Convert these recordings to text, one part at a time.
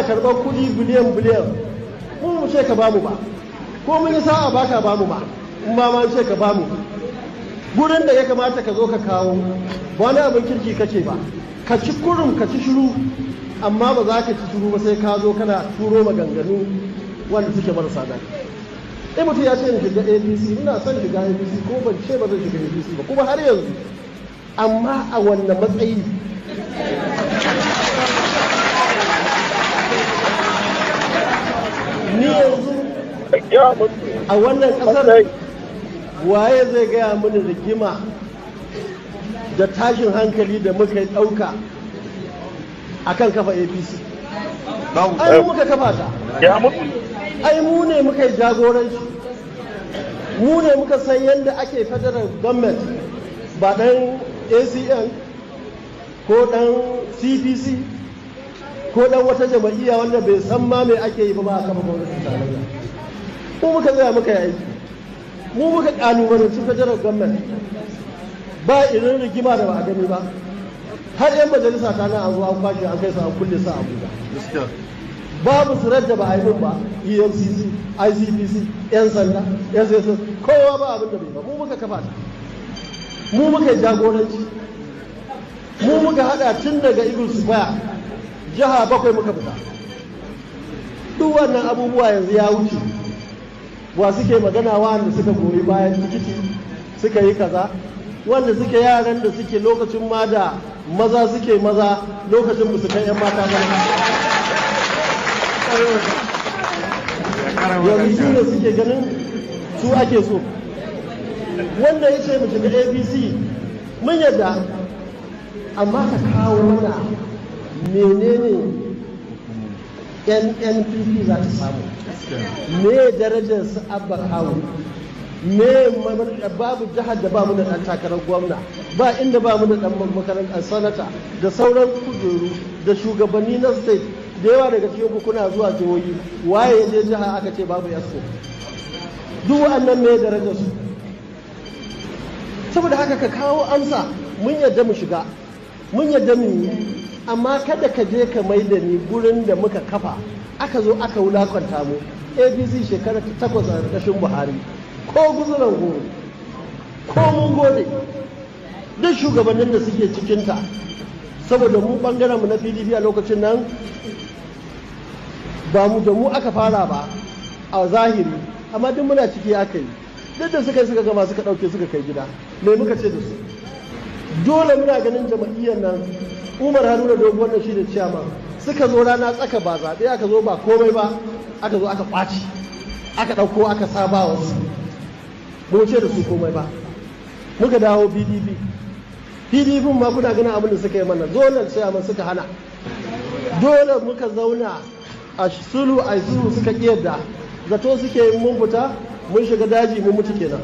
karɓar kuɗi biliyan mu ce ka bamu ba, ko mun yi sa'a ba ka bamu ba, in ba ma ce ka bamu. Gurin da ya kamata ka zo ka kawo ba wani abin kirki kace ba, ka ci kurum ka ci shiru, amma ba za ka ci shiru ba sai ka zo kana turo maganganu wanda suke marasa daɗi. In mutum ya ce in shiga APC, ina son shiga APC, ko ban ce ba zan shiga APC ba, kuma har yanzu, amma a wannan matsayi. Ni yanzu a wannan ƙasar waye zai gaya mini rigima da tashin hankali da muka yi ɗauka a kan kafa APC? Ai mu muka kafa ta, ai mu ne muka yi jagoranci, mu ne muka san yadda ake federal government, ba ɗan ACN ko ɗan CPC ko ɗan wata jama'iyya wanda bai san ma me ake yi ba a kafa gwamnatin tarayya. Mu muka tsaya muka yi aiki, mu muka kalubalanci federal government, ba irin rigima da ba a gani ba. Har 'yan majalisa ta nan an zo an kwashe an kai su an kulle su a Abuja. Babu sirar da ba a yi min ba, EFCC, ICPC, 'yan sanda, SSS, kowa ba abin da bai ba. Mu muka kafa ta, mu muka yi jagoranci, mu muka hada tun daga Eagle Square, jiha 7 muka fita. Duk wannan abubuwa yanzu ya wuce. Wa suke magana wanda suka goyi bayan tikiti suka yi kaza, wanda suke yaran da suke lokacin ma da maza suke maza, lokacin ba su kai 'yan mata ba. Yanzu su ne suke ganin su ake so. Wanda ya ce mu shiga APC mun yadda, amma ka kawo mana menene NNPP za ta samu, me darajar su abba kawo, me babu jihar da ba mu da ɗan takarar gwamna, ba inda ba mu da ɗan makarantar sanata da sauran kujeru da shugabanni na state da yawa daga cikin kuna zuwa jihohi, waye ya je jiha aka ce babu yasko. Duk wa'annan me darajar su. Saboda haka ka kawo amsa, mun yadda mu shiga, mun yadda mu yi, amma kada ka je ka mai da ni gurin da muka kafa aka zo aka wulakanta mu. APC shekara ta 8 a ƙarƙashin Buhari, ko guzuran goro, ko mun gode duk shugabannin da suke cikinta, saboda mu ɓangaren mu na PDP a lokacin nan ba mu da mu aka fara ba a zahiri, amma duk muna ciki aka yi. Duk da suka gama suka ɗauke suka kai gida, me muka ce da su? Dole muna ganin jama'iyyar nan, Umar Haruna Doguwar da shi da ciyama suka zo rana tsaka ba zaɓe aka zo ba komai ba, aka zo aka ƙwaci, aka ɗauko aka saba wasu, mu ce da su komai ba. Muka dawo PDP ma kuna ganin abin da suka yi mana, dole ciyaman suka hana, dole muka zauna a sulhu suka ƙiyarda, zato suke yin mun fita mun shiga daji mun mutu kenan.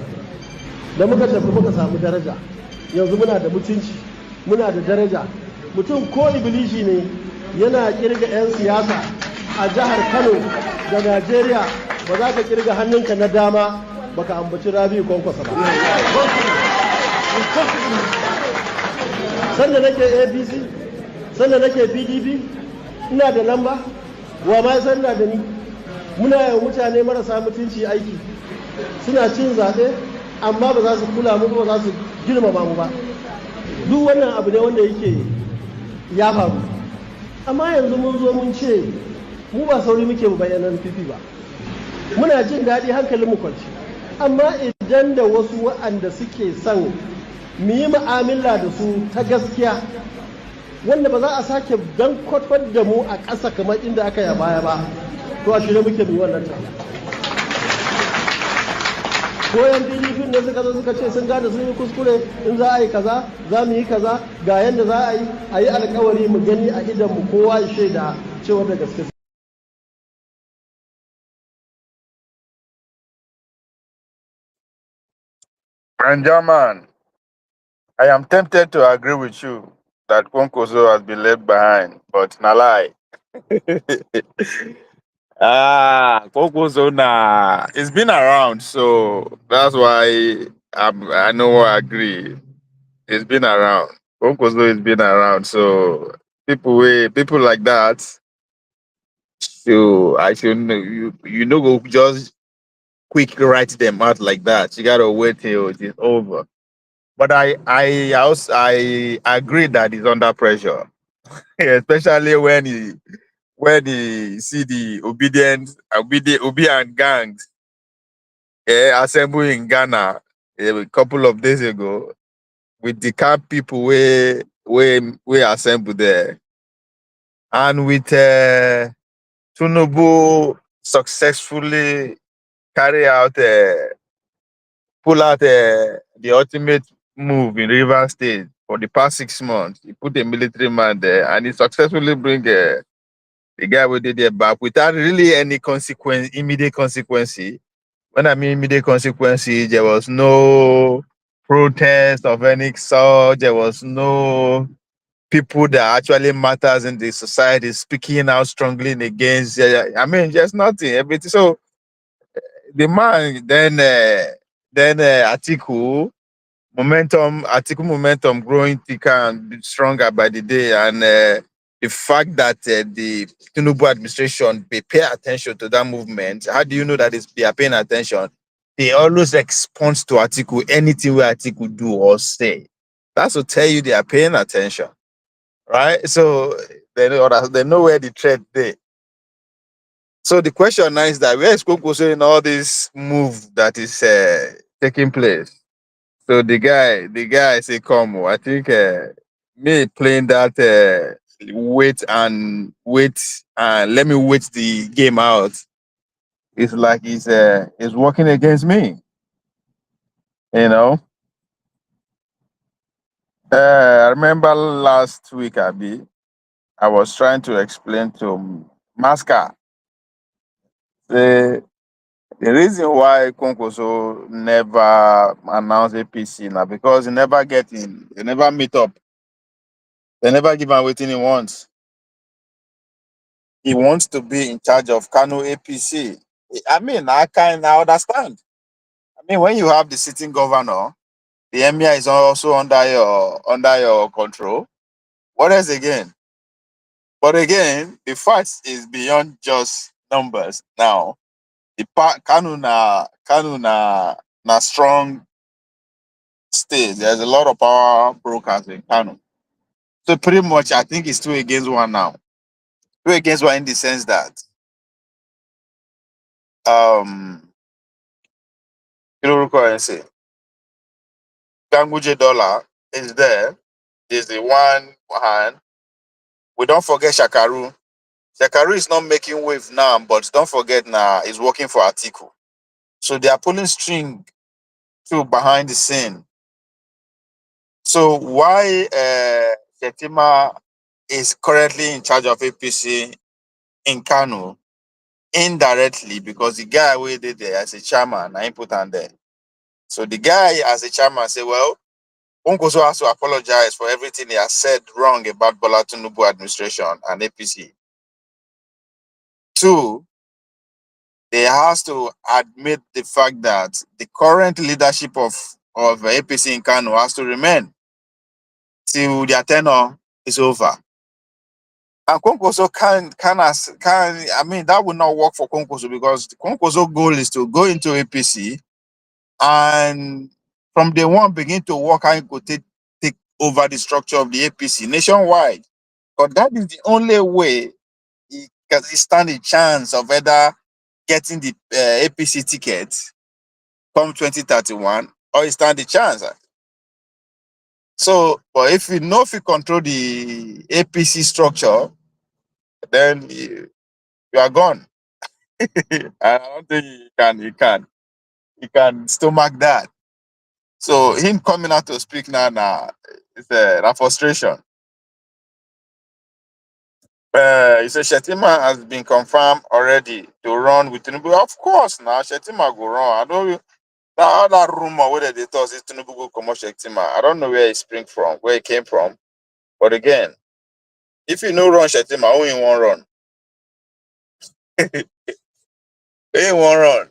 Da muka tafi muka samu daraja, yanzu muna da mutunci, muna da daraja. Mutum ko ibilishi ne yana kirga 'yan siyasa a jihar Kano da Najeriya, ba za ka kirga hannunka na dama baka ambaci Rabi'u Kwankwaso ba. Sanda nake APC, sanda nake PDP, ina da lamba, wa ma sanda da ni. Muna yawan mutane marasa mutunci aiki, suna cin zaɓe amma ba za su kula mu ba, za su girmama mu ba. Duk wannan abu ne wanda yake ya faru, amma yanzu mun zo mun ce mu ba sauri muke mu bayyana fifi ba, muna jin daɗi hankalin mu kwanci. Amma idan da wasu waɗanda suke son mu yi mu'amala da su ta gaskiya, wanda ba za a sake dan kwatar da mu a ƙasa kamar inda aka yi a baya ba, to a shirye muke mu yi wannan tare. Koyan PDP da suka zo suka ce sun gane sun yi kuskure, in za a yi kaza za mu yi kaza, ga yadda za a yi alkawari mu gani a idan mu kowa ya shaida cewa da gaske. German, I am tempted to agree with you that Kwankwaso has been left behind, but na lie. Kwankwaso nah, it's been around, so that's why I know I agree. It's been around. Kwankwaso has been around, so people like that, should know you know go just quick write them out like that. You gotta wait till it is over. But I agree that he's under pressure, especially when he see the obedient gangs assemble in Ghana a couple of days ago with the camp people we assemble there, and with Tunubu successfully carry out pull out the ultimate move in Rivers State for the past 6 months. He put a military man there, and he successfully bring the guy we did there back without really any immediate consequence. When I mean immediate consequences, there was no protest of any sort. There was no people that actually matters in the society speaking out strongly against. I mean, just nothing. Everything. So the man then Atiku momentum growing thicker and stronger by the day, and the fact that the Tinubu administration they pay attention to that movement. How do you know that they are paying attention? They always respond to Atiku anything where Atiku do or say. That's to tell you they are paying attention, right? So they know where the threat they. So the question now is that where is Kwankwaso in all this move that is taking place? So the guy say, "Come, oh, I think me playing that wait and let me wait the game out. It's like he's working against me, you know." I remember last week, I was trying to explain to Masca the reason why Kwankwaso never announced APC now because they never meet up, they never give him waiting he wants. He wants to be in charge of Kano APC. I mean, I understand. I mean, when you have the sitting governor, the emir is also under your control. What else again? But again, the fact is beyond just numbers. Now, Kano na strong state. There's a lot of power brokers in Kano. So pretty much, I think it's two against one now. Two against one in the sense that cryptocurrency, Ganguje dollar is there. Is the one hand. We don't forget Shakaru. Shakaru is not making wave now, but don't forget now he's working for Atiku. So they are pulling string too behind the scene. So why Shetima is currently in charge of APC in Kano indirectly because the guy we did there as a chairman, I put on there. So the guy as a chairman say, well, Kwankwaso has to apologize for everything he has said wrong about Bola Tinubu administration and APC. Two, they has to admit the fact that the current leadership of APC in Kano has to remain till their tenure is over. And Kwankwaso can I mean that would not work for Kwankwaso because the Kwankwaso goal is to go into APC and from day one begin to work how he could take over the structure of the APC nationwide. Because that is the only way he stand a chance of either getting the APC ticket come 2031 or he stand a chance. So, but if you know if you control the APC structure, then you are gone. I don't think he can stomach that. So him coming out to speak now, it's a frustration. You say Shetima has been confirmed already to run with Tinubu. Of course, now Shetima go run. I don't that other rumor whether they thought is Tinubu go comot Shetima. I don't know where it spring from, where it came from. But again, if you no run Shetima, who you want run? Who you want run?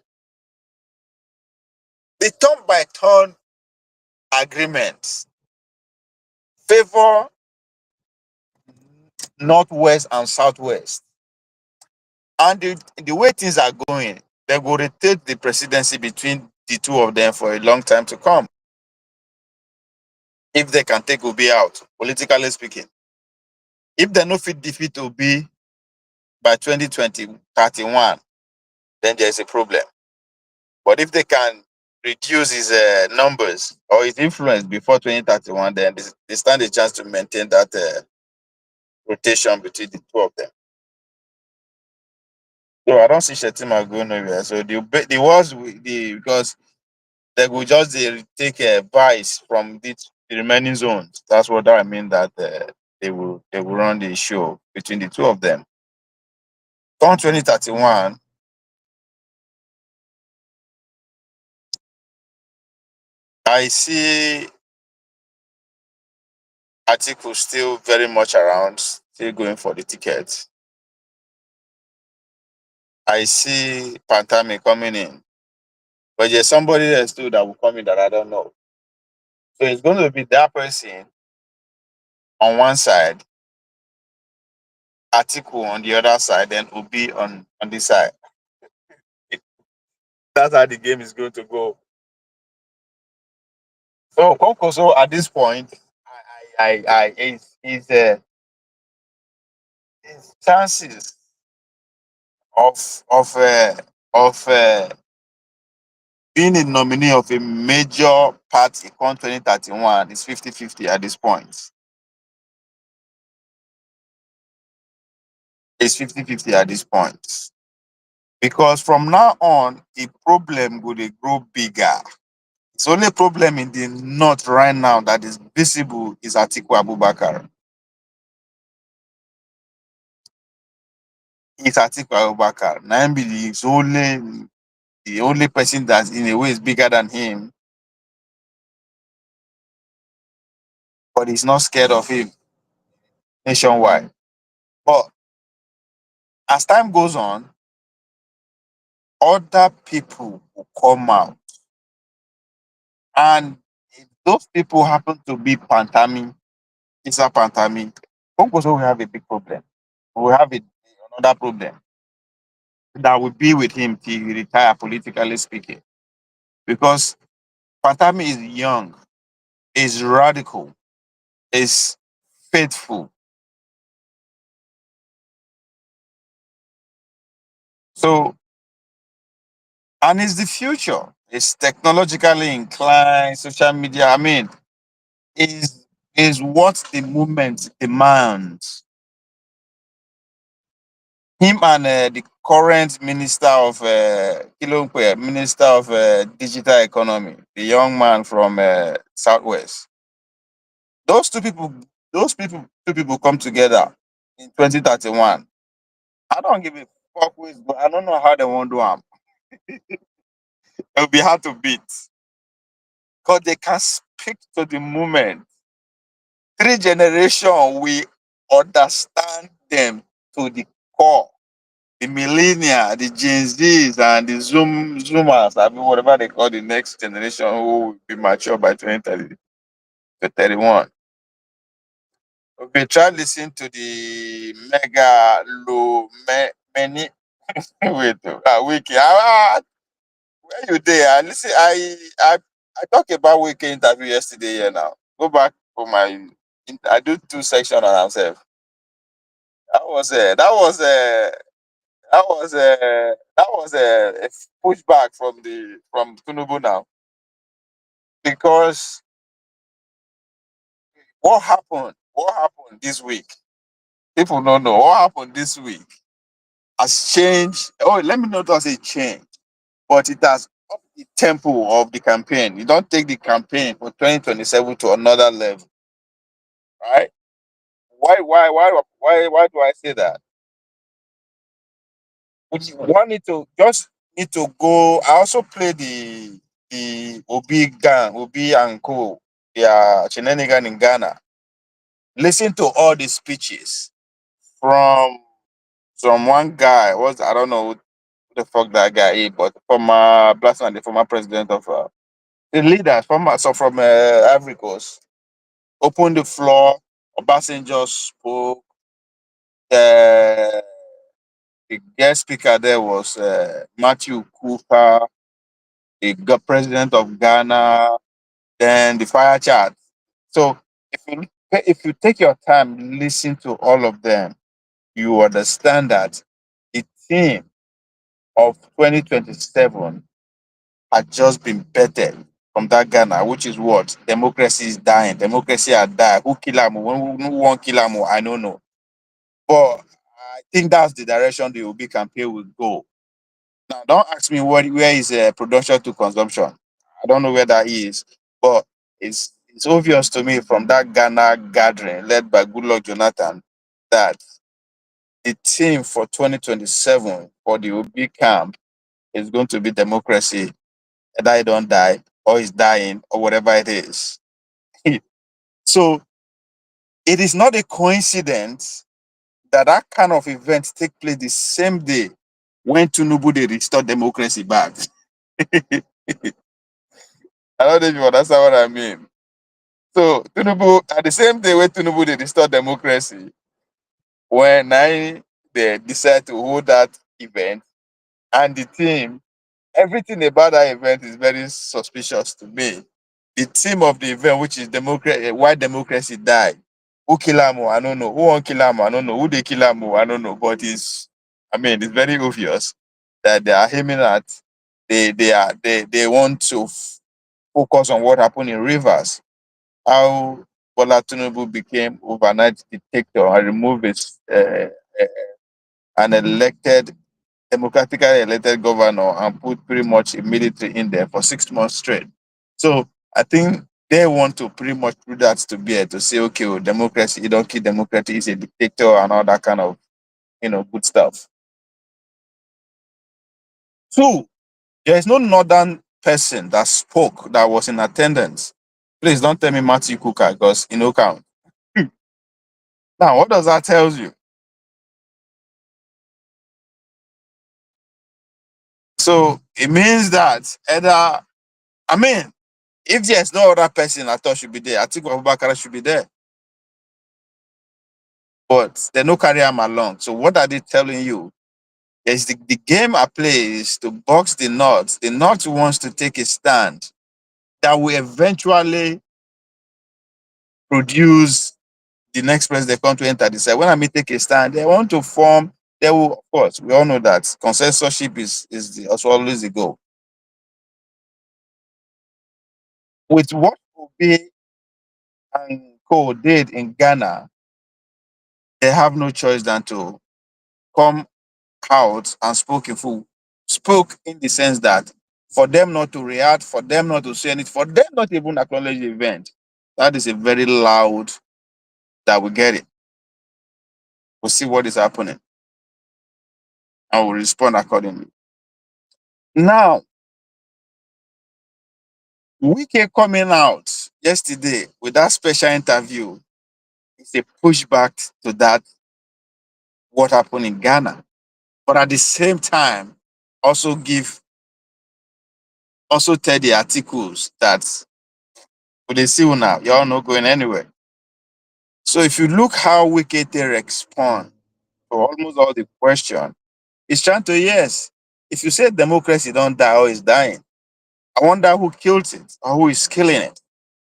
The turn by turn agreements favor northwest and southwest. And the way things are going, they will rotate the presidency between the two of them for a long time to come. If they can take Obi out, politically speaking. If they no fit defeat Obi by 2031, then there's a problem. But if they can reduce his numbers or his influence before 2031, then they stand a chance to maintain that rotation between the two of them. So I don't see Shetima going nowhere. So the was because they will just take a vice from the remaining zones. That's what I mean, that they will run the show between the two of them. Come 2031, I see Atiku still very much around, still going for the ticket. I see Pantami coming in, but there's somebody else too that will come in that I don't know. So it's going to be that person on one side, Atiku on the other side, and Obi on this side. That's how the game is going to go. So Kwankwaso at this point, his chances of of uh, of being a nominee of a major party come 2031 is 50-50 at this point. It's 50-50 at this point. Because from now on, the problem will dey grow bigger. It's only problem in the north right now that is visible is Atiku Abubakar. It's Atiku Abubakar. Now be the only person that in a way is bigger than him, but he's not scared of him nationwide. But as time goes on, other people will come out. And if those people happen to be Pantami, Isa Pantami, Kwankwaso will have a big problem. We will have another problem that will be with him till he retire, politically speaking. Because Pantami is young, is radical, is faithful. So, and it's the future. It's technologically inclined, social media. I mean, is what the movement demands. Him and the current minister of digital economy, the young man from Southwest. Those two people come together in 2031. I don't give a fuck who is, but I don't know how they want to do them. It'll be hard to beat because they can speak to the movement. Three generations we understand them to the core. The millennia, the Gen Zs, and the Zoomers, I mean, whatever they call the next generation who will be mature by 2030 to 31. Okay, try listen to the mega low many wait wiki. Where you there? I listen. I talked about wiki interview yesterday. Here now, go back for my. I do two sections on myself. That was a pushback from Tunubu now, because what happened this week, people don't know what happened this week has changed. Oh, let me not just say change, but it has up the tempo of the campaign. You don't take the campaign for 2027 to another level, right? Why do I say that? One need to go. I also play the Obi and Co. Their shenanigan in Ghana. Listen to all the speeches from one guy. I don't know who the fuck that guy is, but former Blasman, the former president of the leader from Ivory Coast, opened the floor. Obasanjo spoke. The guest speaker there was Matthew Cooper, the president of Ghana, then the fire chat. So if you take your time, listen to all of them, you understand that the theme of 2027 had just been bettered from that Ghana, which is what? Democracy is dying. Democracy had died. Who kill him? Who won't kill him? I don't know. But I think that's the direction the Obi campaign will go. Now, don't ask me where is production to consumption. I don't know where that is, but it's obvious to me from that Ghana gathering led by Goodluck Jonathan that the theme for 2027 for the Obi camp is going to be democracy. Either I don't die or is dying or whatever it is. So it is not a coincidence that that kind of event take place the same day when Tinubu they restore democracy back. I don't know if you understand what I mean. So Tinubu at the same day when Tinubu they restore democracy, when they decide to hold that event, and the team, everything about that event is very suspicious to me. The theme of the event, which is democracy, why democracy died. Who kill Amo? I don't know. Who won't kill Amo? I don't know. Who they kill Amo? I don't know. But it's very obvious that they are aiming at. They want to focus on what happened in Rivers, how Bola Tinubu became overnight dictator and removed an elected, democratically elected governor and put pretty much a military in there for 6 months straight. So I think they want to pretty much do that to bear to say, okay, well, democracy, you don't kill democracy, he's a dictator and all that kind of, good stuff. Two, there is no northern person that spoke that was in attendance. Please don't tell me Matthew Cooker because count. Now, what does that tell you? So it means that either, I mean, if there's no other person I thought should be there, I think Abubakar should be there. But they no carry him along. So what are they telling you? There's the game I play is to box the North. The North wants to take a stand that will eventually produce the next president come to enter the side. When I mean take a stand, they want to form, they will, of course, we all know that consensorship is always the goal. With what Obi and Co did in Ghana, they have no choice than to come out and spoke in the sense that for them not to react, for them not to say anything, for them not even acknowledge the event, that is a very loud that we get it. We'll see what is happening and we'll respond accordingly. Now, Wike coming out yesterday with that special interview is a pushback to that what happened in Ghana. But at the same time, also tell the articles that they see you now, you're not going anywhere. So if you look how Wike they respond to almost all the question, it's trying to yes. If you say democracy don't die or is dying, I wonder who killed it or who is killing it.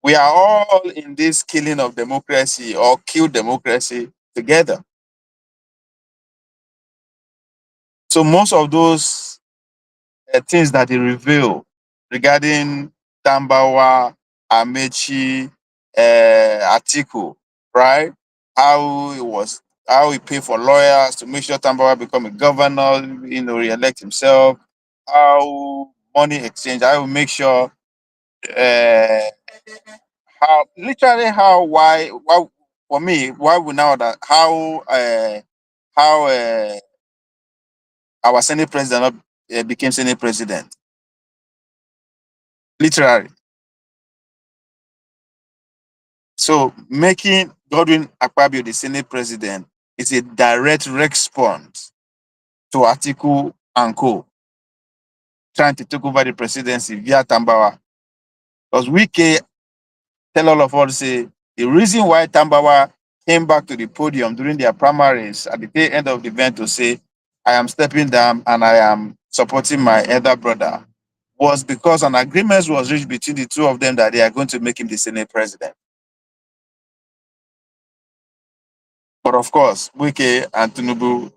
We are all in this killing of democracy or kill democracy together. So most of those things that they reveal regarding Tambawa, Amechi, Atiku, right? How he paid for lawyers to make sure Tambawa become a governor, re-elect himself, how money exchange, how he make sure uh, how literally how why for me why we now that how our Senate president became Senate president literally. So making Godwin Akpabio the Senate president is a direct response to Atiku and Co trying to take over the presidency via Tambawa. Because Wike tell all of us say the reason why Tambawa came back to the podium during their primaries at the end of the event to say, I am stepping down and I am supporting my elder brother was because an agreement was reached between the two of them that they are going to make him the Senate president. But of course, Wike and Tinubu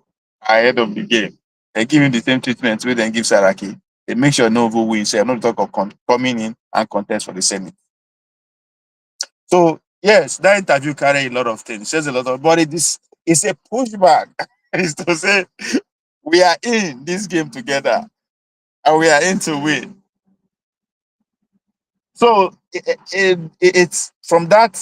are ahead of the game. They give him the same treatment we then give Saraki. They make sure no vote wins. Not talk of coming in and contest for the Senate. So yes, that interview carry a lot of things, says a lot of, but this is a pushback. It's to say we are in this game together and we are in to win. So it's from that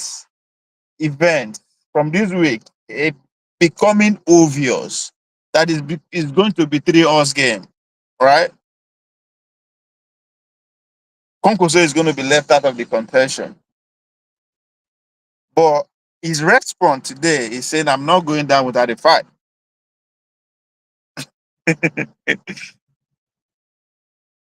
event, from this week, it becoming obvious that is going to be 3 hours game, right? Kwankwaso is going to be left out of the contention. But his response today is saying, I'm not going down without a fight.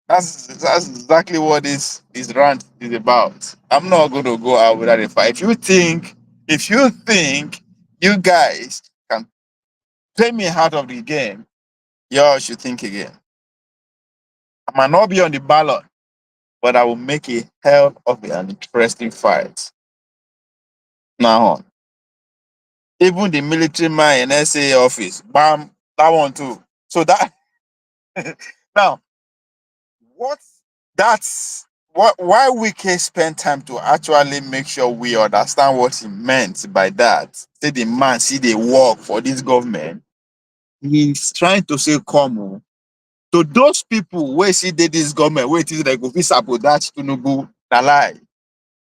That's exactly what this rant is about. I'm not going to go out without a fight. If you think you guys can play me out of the game, y'all should think again. I might not be on the ballot, but I will make a hell of an interesting fight. Now on. Even the military man in SA office, bam, that one too. So that now what that's what why we can spend time to actually make sure we understand what he meant by that. Say the man see they work for this government. He's trying to say come on. To those people where see they this government, where it is like go fit sabotage Tinubu, na lie.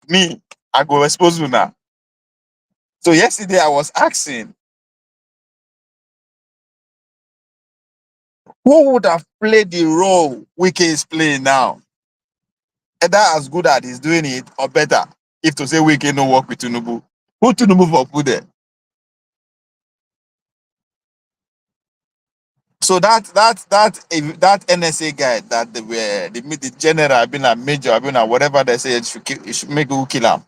Me, I go expose you now. So yesterday I was asking, who would have played the role Wike is playing now? Either as good as he's doing it or better. If to say Wike no work with Tinubu, who Tinubu for put there? So that NSA guy that they were the general been a major, been a whatever they say it should make who kill him.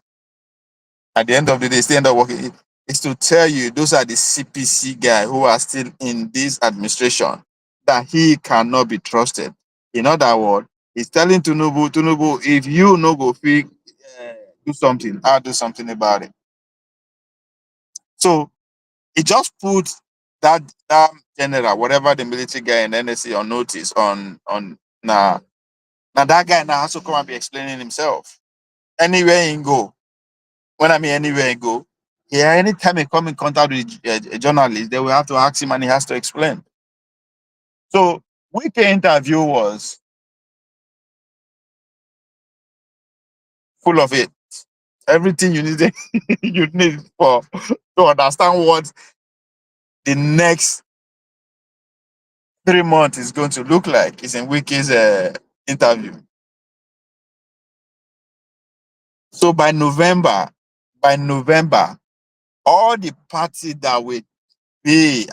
At the end of the day, still end up working. Is to tell you those are the CPC guy who are still in this administration that he cannot be trusted. In other words, he's telling Tinubu, if you no go fit do something, I'll do something about it. So he just put that general, whatever the military guy in NSC on notice on now that guy now has to come and be explaining himself. Anywhere he go, when I mean anywhere he go, yeah, anytime he come in contact with a journalist, they will have to ask him and he has to explain. So Wike interview was full of it. Everything you need you need for to understand what the next 3 months is going to look like is in Wike's interview. So by November, all the parties that will be,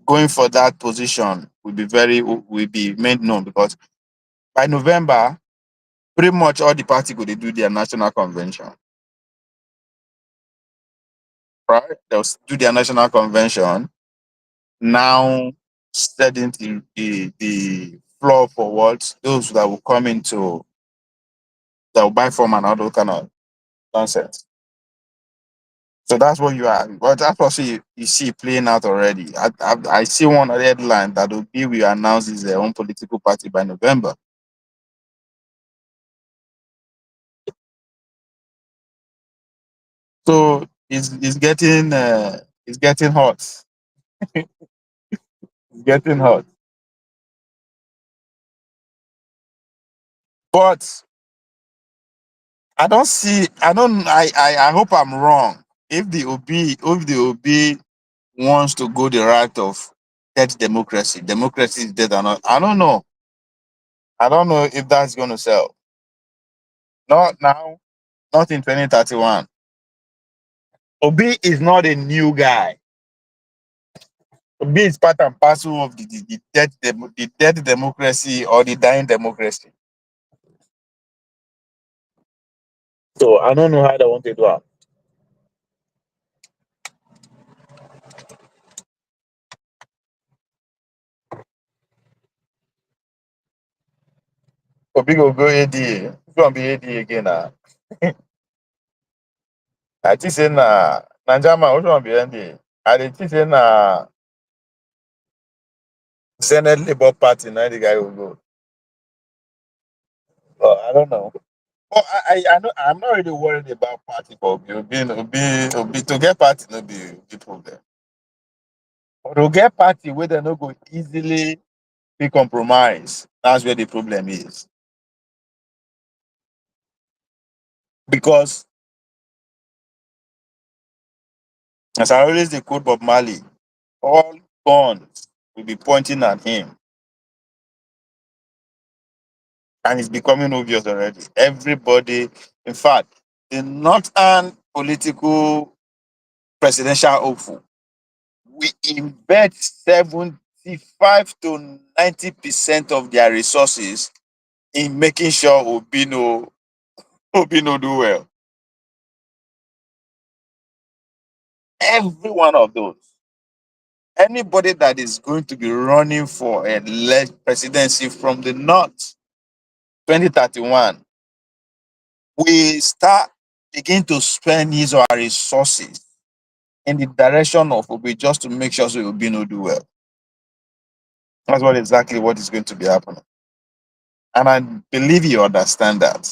going for that position will be made known because by November, pretty much all the parties go to do their national convention, right? They'll do their national convention. Now, setting the floor for what those that will come into that will buy from and all those kind of nonsense. So that's what you are. But that's what you see playing out already. I see one headline that Obi will announce his own political party by November. So it's getting hot. It's getting hot. But I don't see. I don't. I hope I'm wrong. If the OB wants to go the route of dead democracy, democracy is dead or not. I don't know. I don't know if that's going to sell. Not now. Not in 2031. Obi is not a new guy. Obi is part and parcel of the dead democracy or the dying democracy. So I don't know how they want to do it. Obi go ADA. Who's gonna be ADA again now? I think say na Nanjama, which one be NDA? I dey think say na Senate Labour Party, now the guy will go. Well, I don't know. But I know I'm not really worried about party for Obi to get party no be problem. But to get party where they no go easily be compromised, that's where the problem is. Because as I always dey quote Bob Marley, all guns will be pointing at him. And it's becoming obvious already. Everybody, in fact, the northern political presidential hopeful, we embed 75 to 90% of their resources in making sure Obi no do well. Every one of those. Anybody that is going to be running for a presidency from the north, 2031, we start begin to spend his or her resources in the direction of Obi just to make sure so Obi no do well. That's exactly what is going to be happening. And I believe you understand that.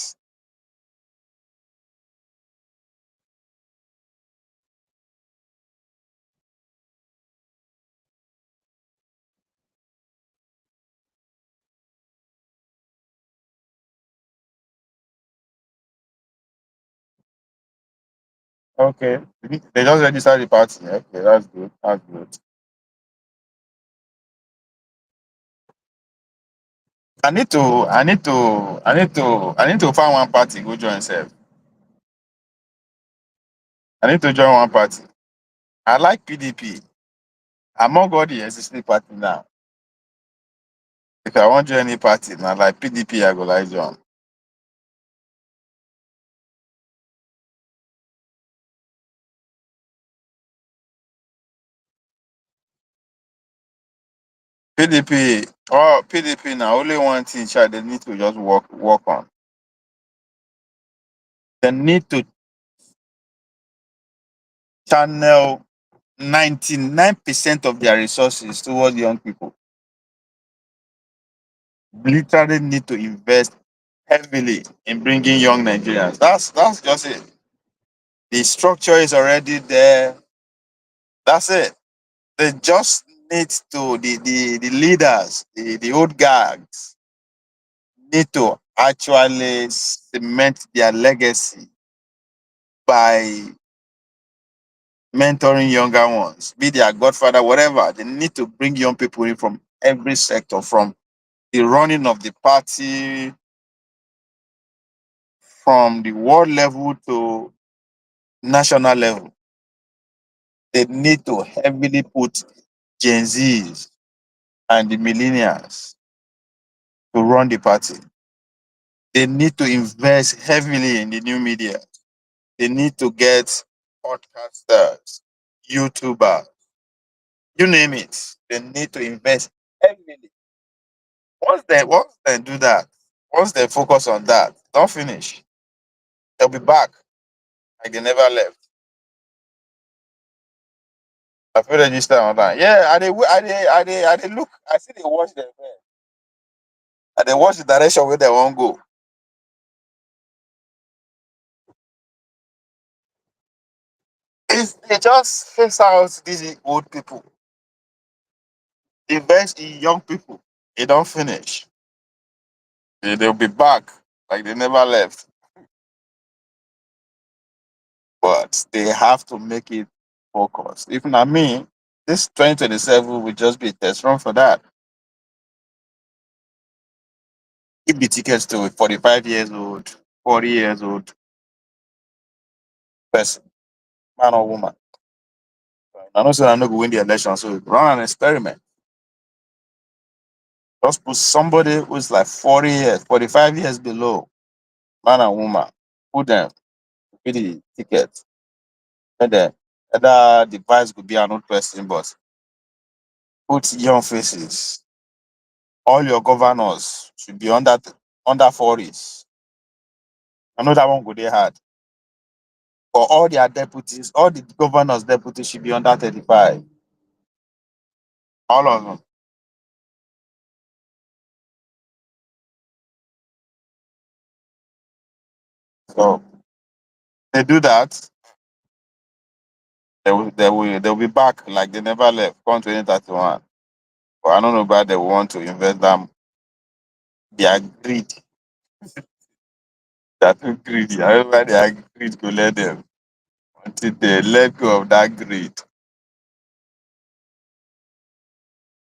Okay. They just registered the party. Okay, that's good. That's good. I need to find one party, go join self. I need to join one party. I like PDP. Among all the existing party now. If I want to join any party, now like PDP, I go like join. PDP, PDP now only one thing they need to just work on. They need to channel 99% of their resources towards young people. Literally need to invest heavily in bringing young Nigerians. That's just it. The structure is already there. That's it. They just need to the leaders, the old guards need to actually cement their legacy by mentoring younger ones, be their godfather, whatever. They need to bring young people in from every sector, from the running of the party, from the world level to national level. They need to heavily put Gen Zs and the millennials to run the party. They need to invest heavily in the new media. They need to get podcasters, YouTubers, you name it. They need to invest heavily. Once they do that, once they focus on that, don't finish. They'll be back like they never left. I feel register online. Yeah, I look, I see they watch them. And they watch the direction where they won't go. If they just face out these old people, invest in young people, they don't finish. They'll be back like they never left. But they have to make it focused. If not me, this 2027 will just be a test run for that. Give the tickets to a 45 years old, 40 years old person, man or woman. I know so I'm not going to win the election, so run an experiment. Just put somebody who's like 40 years, 45 years below, man and woman. Put them, pay the ticket. And then other device could be an old person, but put young faces. All your governors should be on that under 40s. I know that one go dey hard. For all their deputies, all the governors' deputies should be under 35. All of them. So they do that, they'll be back like they never left. Come 2031. But I don't know why they want to invest them. They are greedy. They are too greedy. However, they are greedy to let them until they let go of that greed.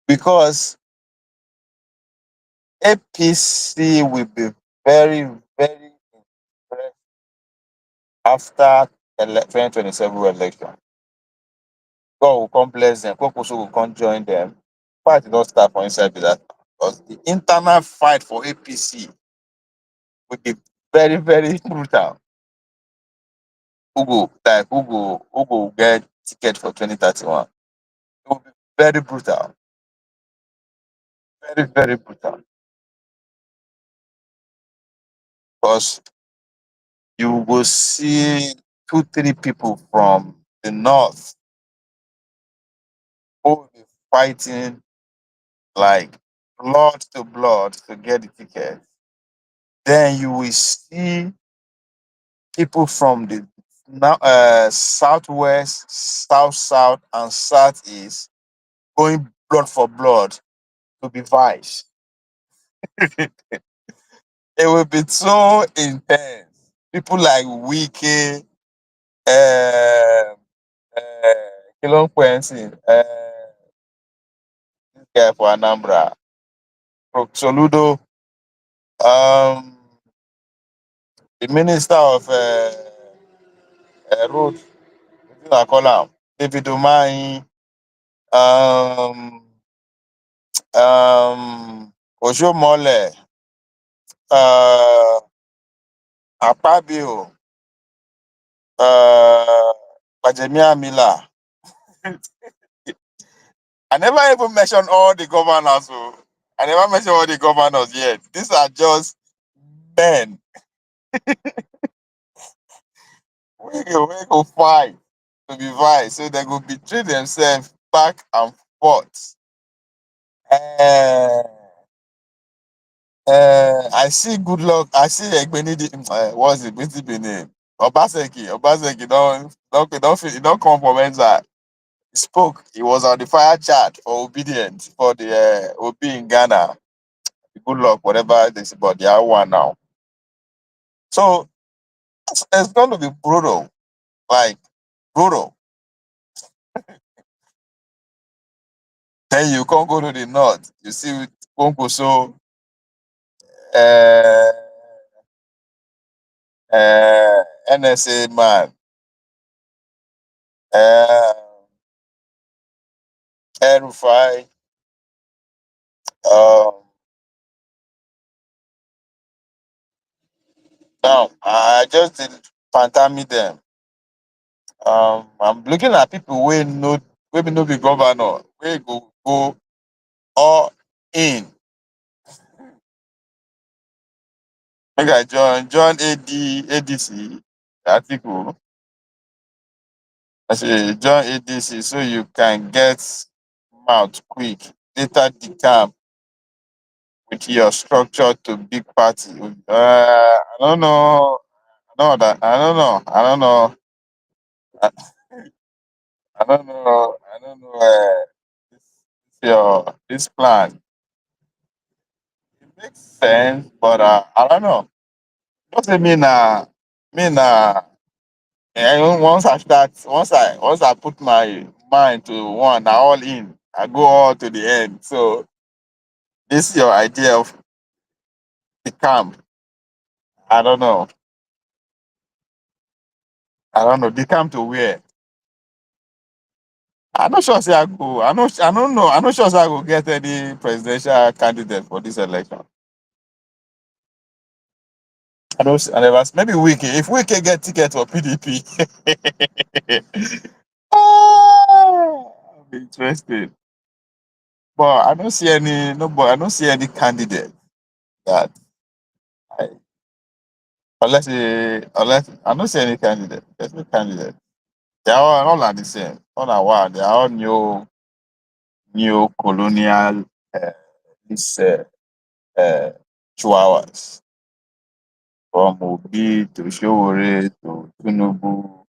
Because APC will be very, very impressed after 2027 election. God will come bless them. Kwankwaso will come join them. Fight will not start for inside that. Because the internal fight for APC will be very, very brutal. Who will get ticket for 2031. It will be very brutal. Very, very brutal. Because you will see 2, 3 people from the north who will be fighting like blood to get the ticket. Then you will see people from the southwest, south, and southeast going blood for blood to be vice. It will be so intense. People like Wike, Kilon Quentin, this guy for Anambra, Soludo, the minister of road, I call him, David Umahi, Ojo Mole, Apabio, Bajemia Mila. I never even mentioned all the governors. I never mentioned all the governors yet. These are just men. We go fight to be vice. So they go betray themselves back and forth. I see good luck. I see Egbenidi. What's it? What's the name? Obaseki don't come from inside. He spoke. He was on the fire chat for obedience for the Obi in Ghana. Good luck, whatever they say, but they are one now. So it's going to be brutal, like brutal. Then you can't go to the north. You see with Kwankwaso, uh, NSA man, uh, Erufai, um, now I just did pantami them. I'm looking at people we know we no be governor, we go all in. Make I join ADC article. I say join ADC so you can get mouth quick. Later decamp with your structure to big party. I don't know. No, that I don't know. I don't know. I, I don't know. I don't know. This plan it makes sense, but I don't know. Doesn't mean once I put my mind to one, I all in. I go all to the end. So this is your idea of the camp. I don't know. I don't know. The camp to where? I'm not sure say I go. I don't know. I'm not sure say I go get any presidential candidate for this election. I don't I never maybe Wiki. If Wiki get ticket for PDP. I'll be interested. But I don't see any I don't see any candidate that unless I don't see any candidate. There's no candidate. They are all are the same. All are what they are all new colonial this uh, chihuahuas from Obi to Showore to Tunubu.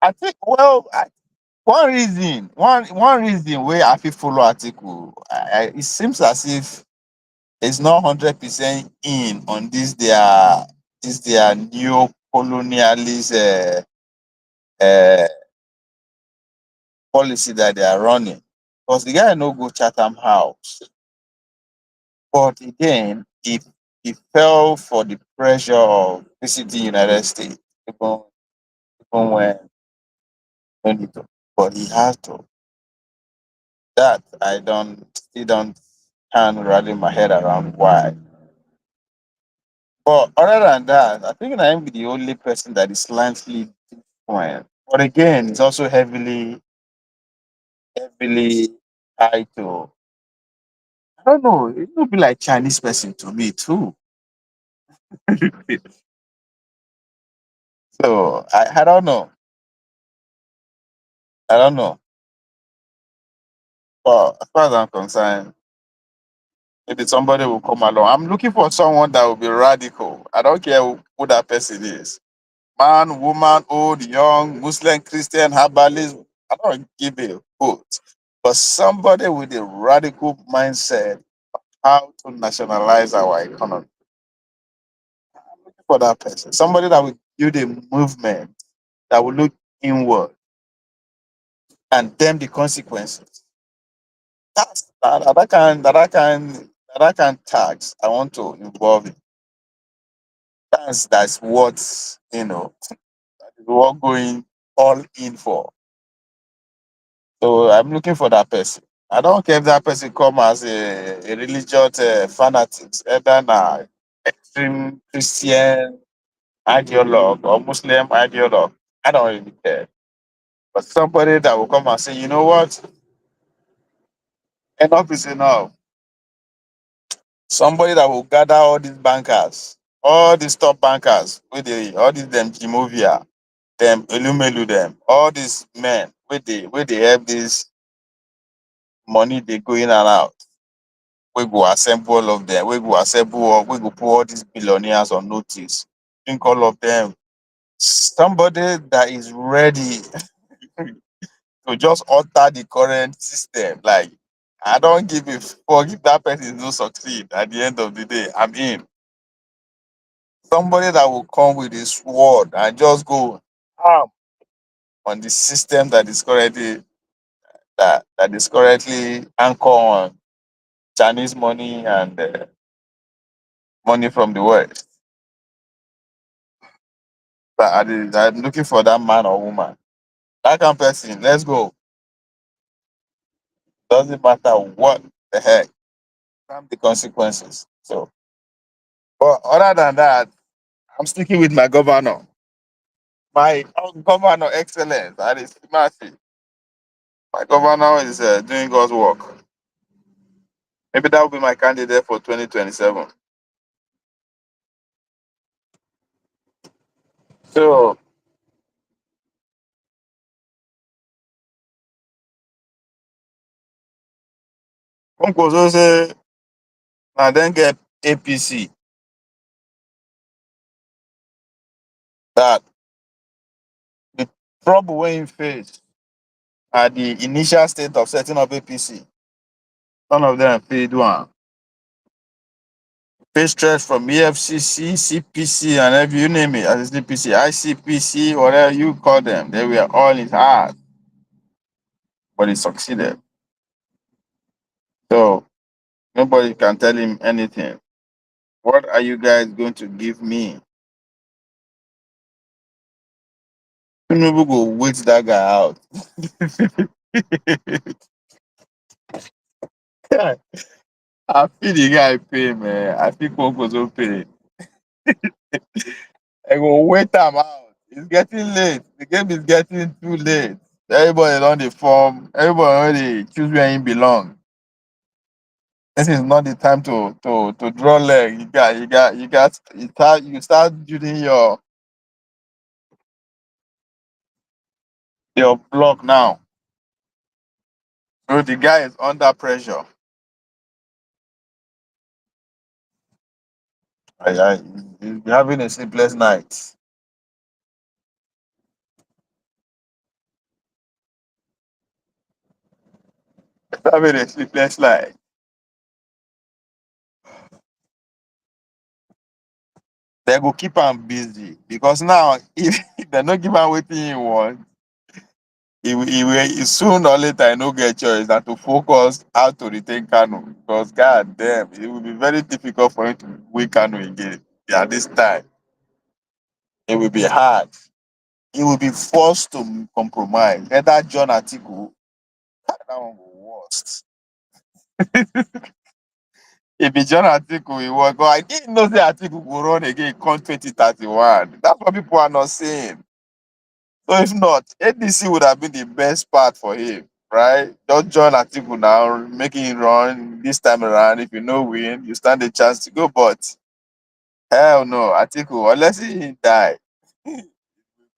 I think one reason where I feel follow article, it seems as if it's not 100% in on this their new colonialist uh, policy that they are running. Because the guy no go Chatham House, but again, he fell for the pressure of visiting United States, even when no need to. But he has to. That I don't still don't can rally my head around why. But other than that, I think I am the only person that is slightly different. But again, it's also heavily tied to, I don't know, it would be like Chinese person to me too. So I don't know. I don't know. But as far as I'm concerned, maybe somebody will come along. I'm looking for someone that will be radical. I don't care who that person is. Man, woman, old, young, Muslim, Christian, herbalist. I don't give a hoot. But somebody with a radical mindset how to nationalize our economy. For that person. Somebody that will build a movement that will look inward and them the consequences. That kind tax I want to involve in. That's what we're going all in for. So I'm looking for that person. I don't care if that person come as a religious fanatic, either an extreme Christian ideologue or Muslim ideologue. I don't really care. But somebody that will come and say, you know what, enough is enough. Somebody that will gather all these bankers, all these top bankers, all these them Jimovia, them Elumelu, them, all these men, where they have this money they go in and out. We go assemble all of them. We go we go put all these billionaires on notice. Think all of them. Somebody that is ready to just alter the current system. Like, I don't give a fuck if that person don't succeed at the end of the day. I'm in. Somebody that will come with a sword and just go ham on the system that is currently anchored on Chinese money and money from the West. But I'm looking for that man or woman. That kind of person, let's go. Doesn't matter what the heck, come the consequences. So, but other than that, I'm sticking with my governor. My governor excellence, that is massive. My governor is doing God's work. Maybe that will be my candidate for 2027. So, Kwankwaso say, now then get APC that the trouble when you face at the initial state of setting up APC, none of them paid one. Pay stretch from EFCC, CPC, and every you name it, as CPC, ICPC, whatever you call them, they were all in hard, but he succeeded. So nobody can tell him anything. What are you guys going to give me? Tinubu go wait that guy out. I feel the guy pay, man. I feel Kwankwaso pay. I go wait him out. It's getting late. The game is getting too late. Everybody on the form. Everybody already choose where he belong. This is not the time to draw leg. You start building your block now. So the guy is under pressure. He's having a sleepless night. He's having a sleepless night. They go keep him busy because now if they not give him what he want, he soon or later he no get choice than to focus how to retain Kano because god damn it will be very difficult for him to win Kano again. Yeah, this time it will be hard. He will be forced to compromise. Either John Atiku, that one go worst. If it's John Atiku, he will go. I didn't know that Atiku will run again come 2031. That's what people are not saying. So if not, ADC would have been the best part for him, right? Don't join Atiku now, making it run this time around. If you know win, you stand a chance to go. But hell no, Atiku, unless he die,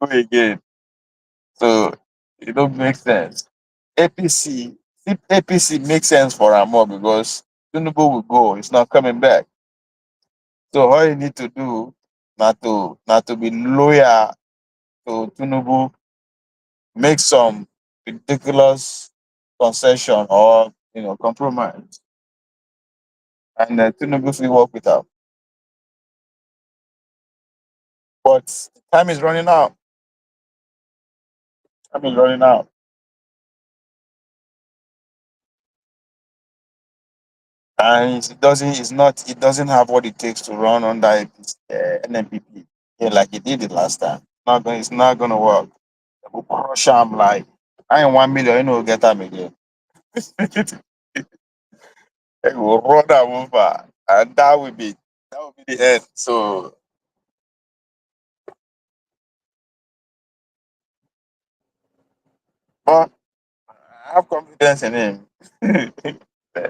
go again. So it don't make sense. APC, if APC makes sense for him more because Tinubu will go, it's not coming back. So all you need to do not to be loyal to Tinubu, make some ridiculous concession or compromise, and Tinubu will work with her. But time is running out. Time is running out, and it doesn't. It's not. It doesn't have what it takes to run under NMPP like it did it last time. Not going. It's not going to work. They will crush him like I ain't 1 million. Get them again. They will run them over, and that will be the end. So, but I have confidence in him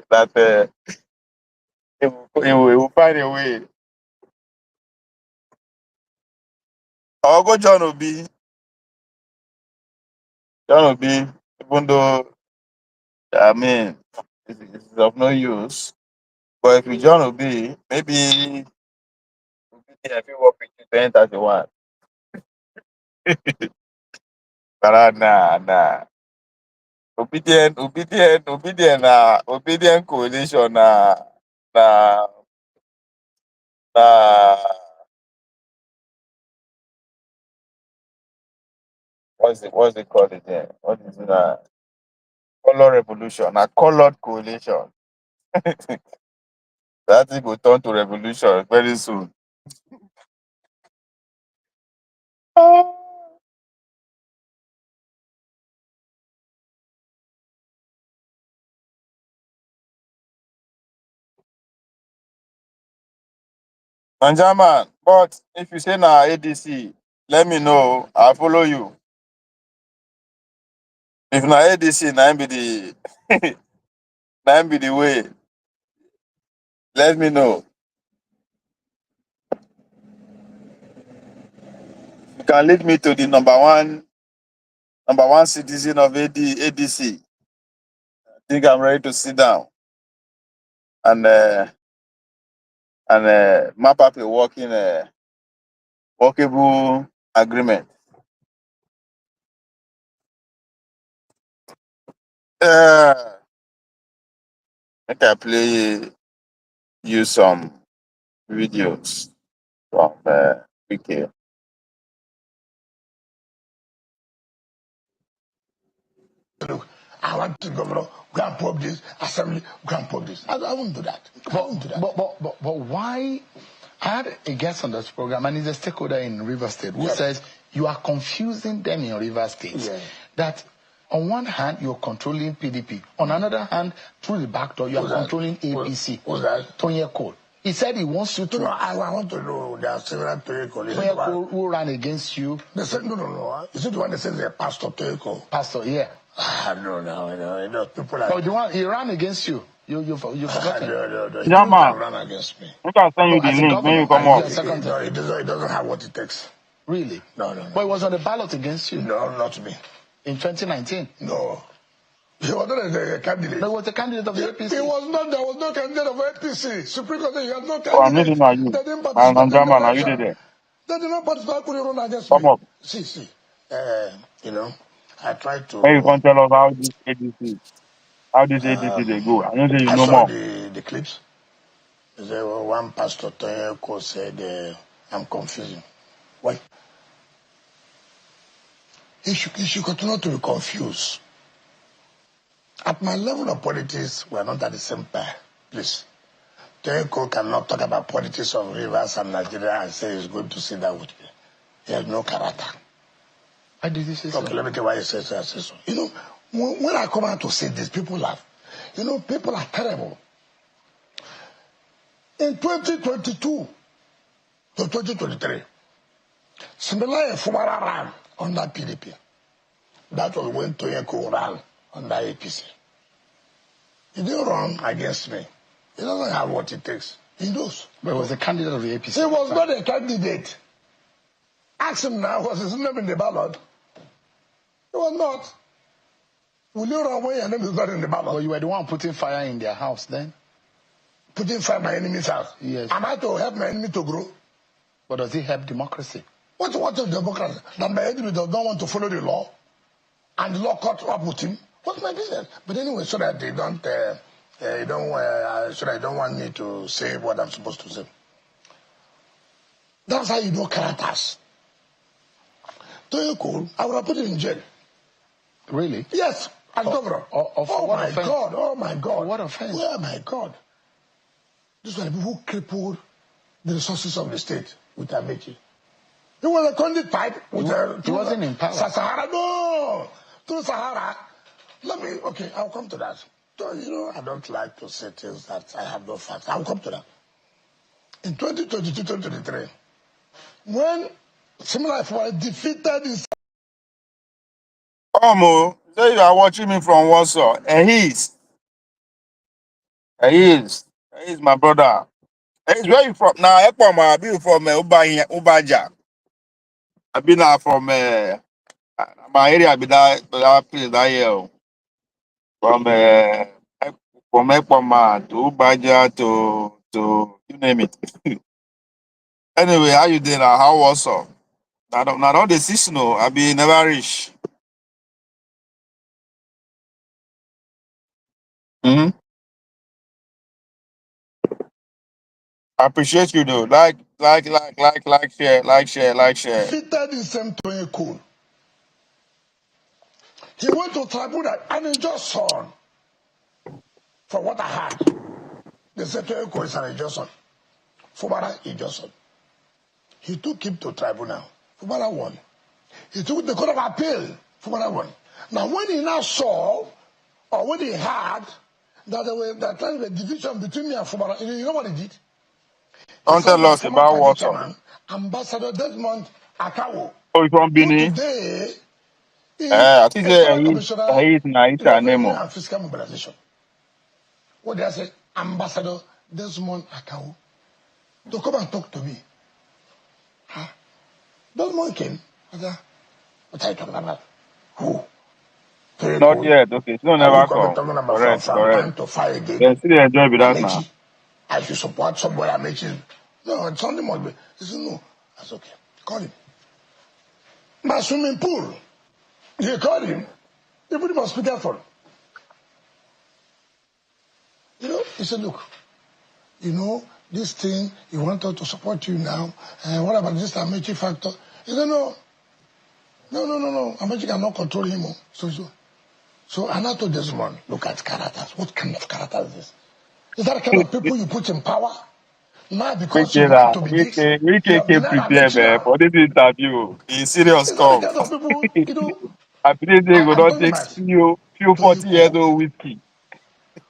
that he will find a way. I'll go John Obi. John Obi, even though I mean it's of no use. But if you John Obi, maybe if you work with you 2031. But nah. Obedient coalition na na what's it called again? What is it? Color revolution, a colored coalition. That thing will turn to revolution very soon. Manjaman, but if you say na ADC, let me know. I'll follow you. If na ADC, na him be the na him be the way. Let me know. You can lead me to the number one citizen of ADC. I think I'm ready to sit down and map up a workable agreement. Uh, Make I play you some videos from UK. Look, I want to governor, go and pop this, assembly, go and pop this. I won't do that. But why? I had a guest on this program, and he's a stakeholder in River State, who says you are confusing them in River State. That on one hand, you're controlling PDP. On another hand, through the back door, you are controlling APC. Who's that? Tony Cole. He said he wants you to. No, I want to know. There are several Toyeko. Tony Cole who ran against you. They said, no. Is it the one that says they're Pastor Toyeko? Pastor, yeah. No. People like. Oh, the one he ran against you. You forgotten? No, he Yeah, didn't man. run against me. I can send you No, the as a link when governor, you come as up. a second No, term. he doesn't have what it takes. Really? No. But it was on the ballot against you No, not me. in 2019. No. He was not a candidate. No, he was the candidate of the APC. He was not. There was no candidate of APC. Supreme Court, he had no Oh, I need candidate. to know you. They didn't And participate in the German, are you election. there? They did not participate. Couldn't run against Come me. up. See. You know, I tried When you to. can tell us how this ADC they go. I know say you I know saw more. the clips. There were one pastor Toyeko said, "I'm confusing." Why? He should continue to be confused. At my level of politics, we are not at the same pair. Please. Toyeko cannot talk about politics of Rivers and Nigeria and say he's going to sit down with me. He has no character. Why did you say so? Okay, let me tell you why he says so. I say so. You know, when I come out to say this, people laugh. You know, people are terrible. In 2022 to 2023, Simila Fumara ran under PDP. That was when Toyeko ran under APC. He didn't run against me. He doesn't have what it takes. He knows. But he was a candidate of the APC. He was not a candidate. Ask him now, was his name in the ballot? He was not. Will you run when your name is not in the ballot? Well, you were the one putting fire in their house then? Putting fire in my enemy's house? Yes. Am I to help my enemy to grow? But does it help democracy? What is democracy? That my enemy does not want to follow the law and the law caught up with him? What's my business? But anyway, so that they don't, so that I don't want me to say what I'm supposed to say. That's how you know characters. Toyeko, I would have put him in jail. Really? Yes, as governor. Oh my God, oh my God. What offense? Oh my God. These were the people who crippled the resources of the state with Amechi. He was a conduit pipe with He wasn't in power. Sahara, no! Through Sahara. I'll come to that. So, I don't like to say things that I have no facts. I'll come to that. In 2022-2023, when similar was defeated in... Say you are watching me from Warsaw. And he is my brother. He's where you from? Now, I be from Ubaja. I be now from my area. I be that place that year. From Ekpoma to Ubaja to you name it. Anyway, how you doing? How Warsaw? Not the seasonal. I be never reach. Mm-hmm. I appreciate you though. Like, share. Defeated in same Toyeko. He went to tribunal and he just saw, from what I heard, they said Toyeko is an injunction. Fubara injunction. He took him to tribunal. Fubara won. He took the court of appeal. Fubara won. Now when he now saw, or when he heard, that there was a division between me and Fubara, you know what he did? Don't tell us about Warsaw. Ambassador Desmond Akawo. Oh, you from Who Bini? today is I think a federal commissioner he's nice revenue Nemo. and fiscal mobilization. What did I say? Ambassador Desmond Akawo to come and talk to me. Huh? Desmond came. I said, what are you talking about? Who? Not yet. Okay, so Are you never coming come. talking about Correct. from time to fire again? Then still enjoy with us now. Amechi. I should support somebody Amechi. No, it's something must be. He said, no. That's okay. Call him. My swimming pool. He called him. He put him on speakerphone. He said, look, this thing, you want us to support you now. What about this Amechi factor? He said, no. Amechi cannot control him. So I now told Desmond, look at characters. What kind of character is this? Is that the kind of people you put in power? Now because you want to be this, we you have can denied prepare Amechi now. for this interview. It's serious Is that the come. kind of people, I believe they will I'm not talking take about few 40 years Toyeko, old whiskey.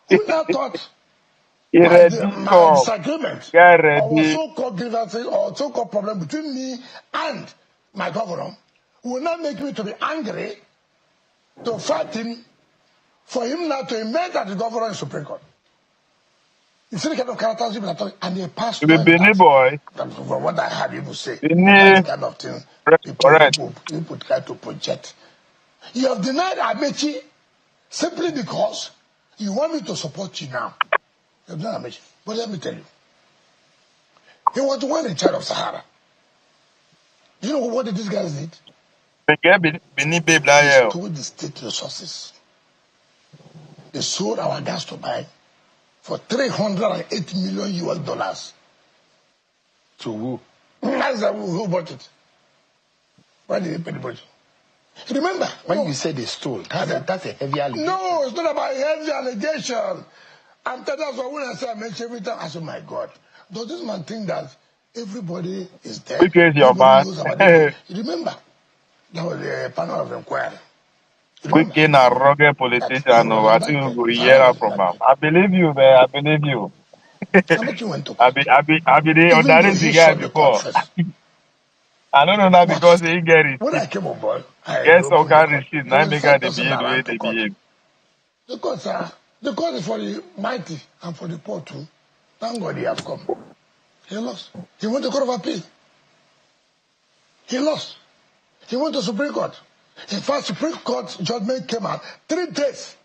who now thought Get ready, my come. disagreement Get or ready. so-called grievances or so-called problem between me and my governor will not make me to be angry to fight him for him not to emerge as the governor in Supreme Court. You see the kind of characters people are talking, and they pass You be point Benin that. boy. From what I heard people say, that's the Benin, kind of thing people correct. people try to project. You have denied Amechi simply because you want me to support you now. You have denied Amechi. But let me tell you, he was the one in charge of Sahara. You know what did these guys did? They get Benin babe They like stole the state resources. They sold our gas turbine for $308 million US. To who? That's who bought it. Why did they pay the budget? Remember, When you say they stole, that's a heavy allegation. No, it's not about heavy allegation. And that's why when I say I mention every time, I say, my God, does this man think that everybody is dead? which is your Everybody man? knows about it. You remember, there was a panel of inquiry. You Quick remember in a rugged that he politician. No, was I think we indicted. go hear Sahara that was from him. indicted. I believe you, man. I believe you. How much you went to I court? be, I be, I be the Even though underrated he the guy sought the court before. first. I don't know now because But he get it. when I came on board, I Get some opened the kind of court. receipt. There Now was the make same her they person behave that the way ran to they court. behave. The court is for the mighty and for the poor too. Thank God he have come. He lost. He went to Court of Appeal. He lost. He went to Supreme Court. In fact, Supreme Court judgment came out 3 days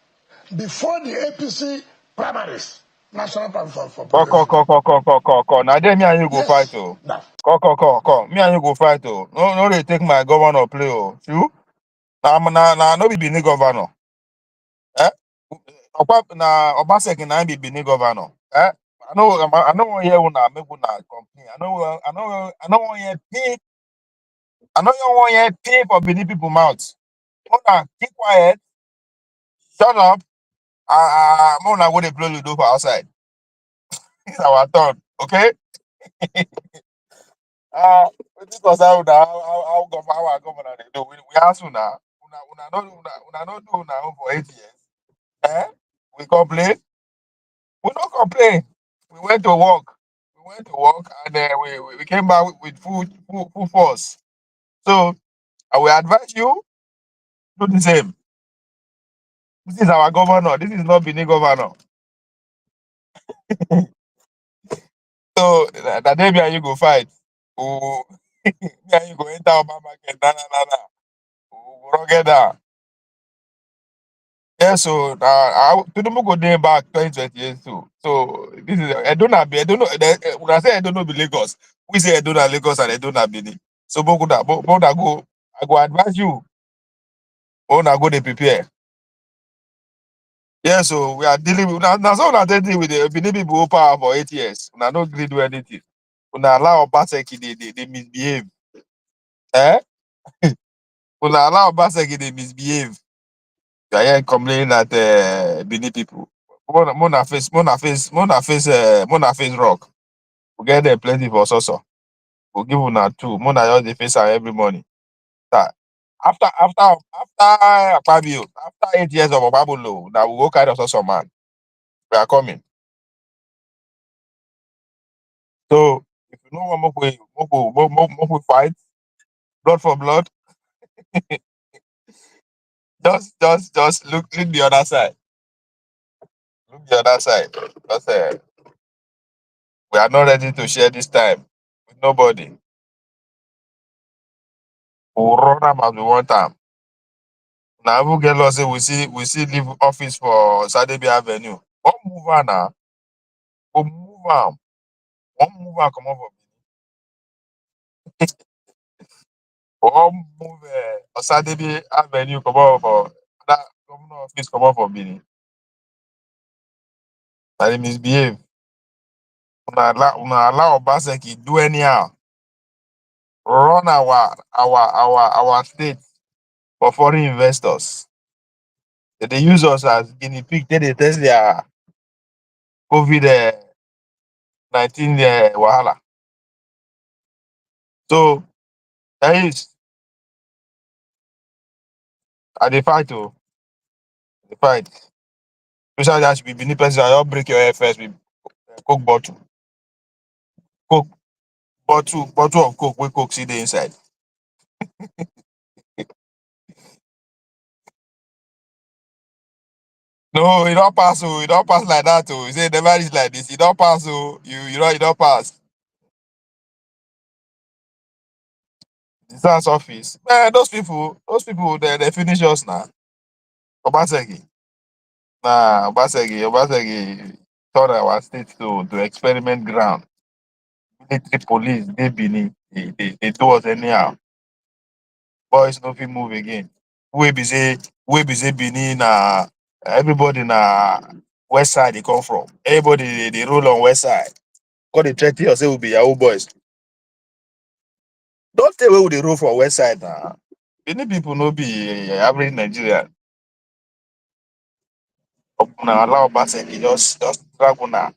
before the APC primaries, national primary for Call. president. Now then me and you go fight Yes. oh. Now, Call. Me and you go fight oh. No, they take my governor play oh. You? Now, no be Benin governor. Eh? Na Obaseki na be Benin governor. Eh? I know one here una make una complain. I know one here pay. I know you one here pay for Benin people mouth. Una keep quiet. Shut up. Mona go dey play Ludo for outside. It's our turn. Okay? This was how our governor they do. We ask una. Una no do una own for 8 years. Eh? We complain. We don't complain. We went to work. And we came back with full force. So I will advise you do the same. This is our governor. This is not Benin governor. So that day me and you go fight. Oh, me and you go enter Obama market. Na. We go run get down. Yeah, so Tinubu go there back 2028 too. So this is Edo no. When I say Edo no be Lagos, we say Edo na Lagos and Edo na Benin. So Bokuda go. I go advise you. Bona go dey prepare. Yeah, so we are dealing with now. So we dealing with the Benin people who power for 8 years. We are not agree do anything. We allow Obaseki they misbehave. Eh? We allow Obaseki they misbehave. You are here complaining that Benin people. Mona face rock. We get there plenty for so. We give una two. Mona just dey face am every morning. That after Akpabio, after 8 years of Obabolo, now we go carry us man. We are coming. So if you know what we fight, blood for blood, just look the other side. Look the other side. Because we are not ready to share this time with nobody. We'll run am as we want am. Now we get lost say we see leave office for Sadebi Avenue. One move on now. Go move am. One move am come over. One move Sadebi Avenue come over for that governor office come over for Benin. Na dey misbehave. Una allow Obaseki do anyhow. Run our state for foreign investors. They use us as guinea pig. They test their COVID-19 wahala. So that is at the fight oh, the fight. Especially that should be Benin person. I break your head first with Coke bottle. Coke bottle of Coke. Where Coke see the inside. No, you don't pass. Oh, you don't pass like that. Oh, you say never is like this. You don't pass. Oh, you don't pass. The SARS office. Man, those people, they finish us now. Obaseki. Nah, Obaseki turn our state to experiment ground. Military police, they Benin, they do us anyhow. Boys no fit move again. We be say Benin everybody na west side they come from. Everybody they roll on west side. Cause they threaten us say we be Yahoo boys. Don't tell where we dey roll for west side now. Benin people no be average Nigeria. Now allow Obaseki just drag una.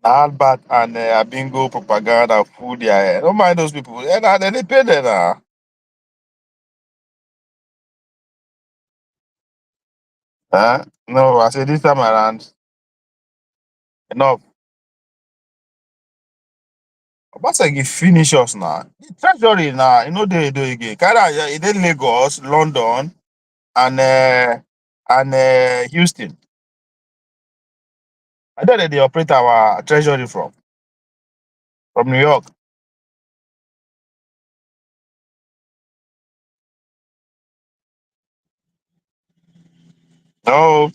Na Albert and Abingo propaganda food there. Don't mind those people. They pay them now. Huh? No, I say this time around, enough. Obaseki finish us now. The treasury now, you know they do again. Kada it in Lagos, London, and Houston. I know that they operate our treasury from New York. No,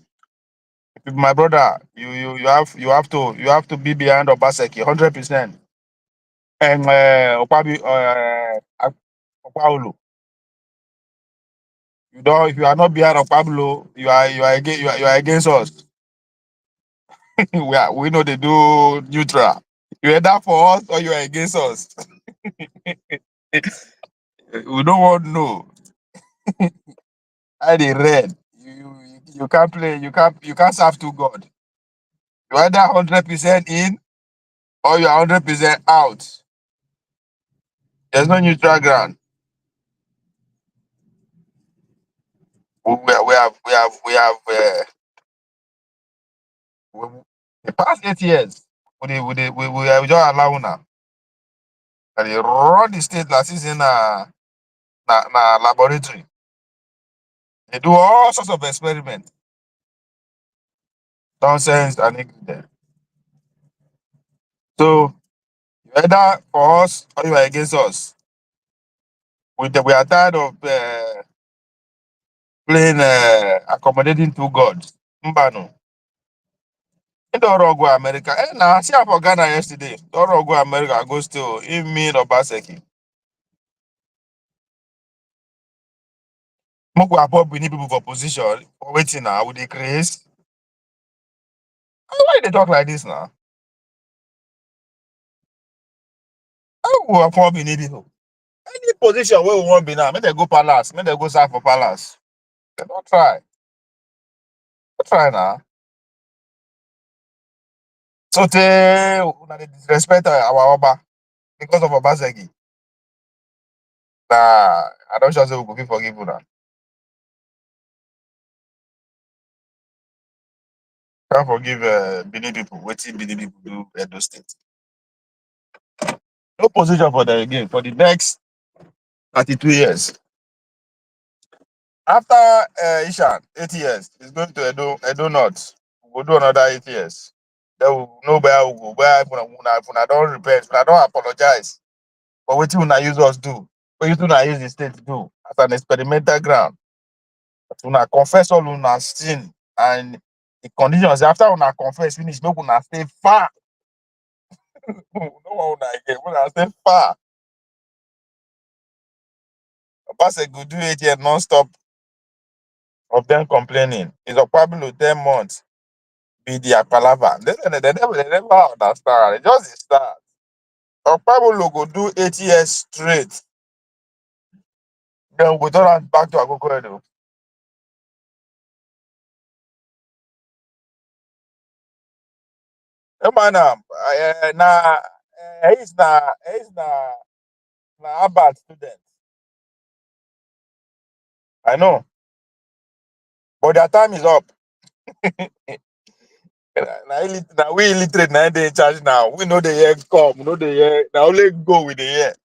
my brother, you have to be behind Obaseki 100%. And Opabi Opaolo. You don't if you are not behind Pablo, you are against us. We know they do neutral. You either for us or you are against us. We don't want no. I dey red. You can't play. You can't serve two God. You either 100% in or you are 100% out. There's no neutral ground. We, the past 8 years. We just allow now. And they run the state like this in na laboratory. They do all sorts of experiments. Nonsense and ingredient. So you either for us or you are against us. We are tired of playing accommodating two gods. Mbano. In the Orogo America. Nah, see how for Ghana yesterday. The Orogo America goes to in me or Baseki. Moku apop we need people for position. For waiting now with the grace. Why they talk like this now? How we apop we need people? Any position where we want be now, make they go palace, make they go serve for palace. They don't try. Don't try now. So they disrespect our Oba because of Obaseki. Nah, I don't sure say we could be forgiven now. Can't forgive Benin people. Waiting Benin people do Edo State. No position for them again for the next 32 years. After Ishan, 8 years, it's going to Edo North. We'll do another 8 years. Then we'll know where we go. Where if I don't repent, if I don't apologize for what you use us do, what you use the state to do as an experimental ground. Una confess all una sin and the conditions after una confess finish, make una stay far. No one una again, una stay far. Obaseki go do 8 years non-stop of them complaining. It's a probably 10 months be their palava. They never understand. They just dey start. Okpabolo go do 8 years straight. Then we go turn am back to Akoko Edo. No man, he's na Harvard student. I know, but their time is up. Now we illiterate now they in charge now. We know the year come, we know the year. Now only go with the year.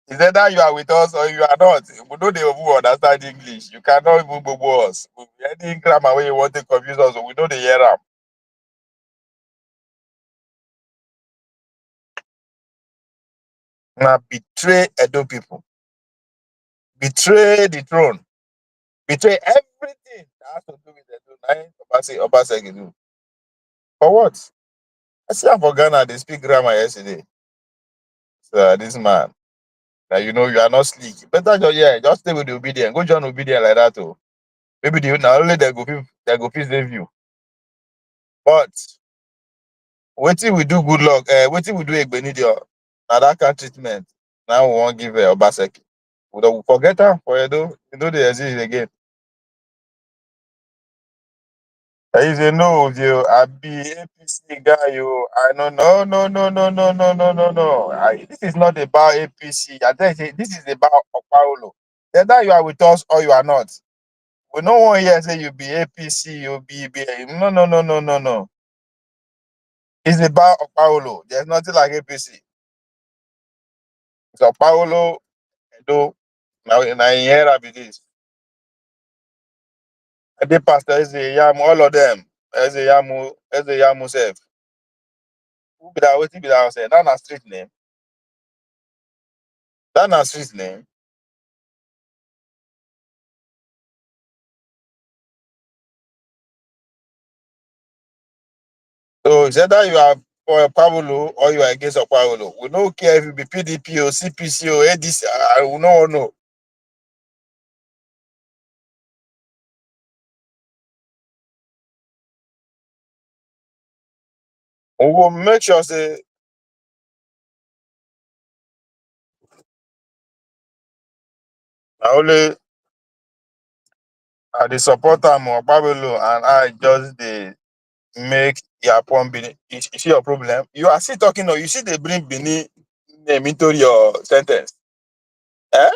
It's either you are with us or you are not. We know they who understand English. You cannot even go us. Any grammar where you want to confuse us, we know the hear am. Now betray Edo people. Betray the throne. Betray everything that has to do with Edo. Obaseki do. For what? I see am for Ghana, they speak grammar yesterday. So this man. Now you know you are not sleek. Better just stay with the obedient. Go join obedient like that too. Maybe not only they go save you. But waiting we do good luck. Waiting we do Egbenidio. Now that kind of treatment. Now we won't give Obaseki. We don't forget her for Edo. You know they exist again. I say no, you. I be APC guy. You. I know. No, no, no, no, no, no, no, no, no. This is not about APC. I tell you, this is about Okpaolo. Either you are with us or you are not. We no one here say you be APC, you be no, no, no, no, no, no. It's about Okpaolo. There's nothing like APC. It's Okpaolo. Edo. Now here I be this. I did pastor Eze Yamu, all of them. Eze Yamu self. Who be that? Waiting be that say? That's not street name. That's not street name. So it's either you are for Pablo or you are against Pablo. We don't care if you be PDP or CPC or ADC. I will not know. We will make sure say not only the support am or Pablo and I just the make your point Benin. You see your problem. You are still talking or you see they bring Benin name into your sentence. Eh?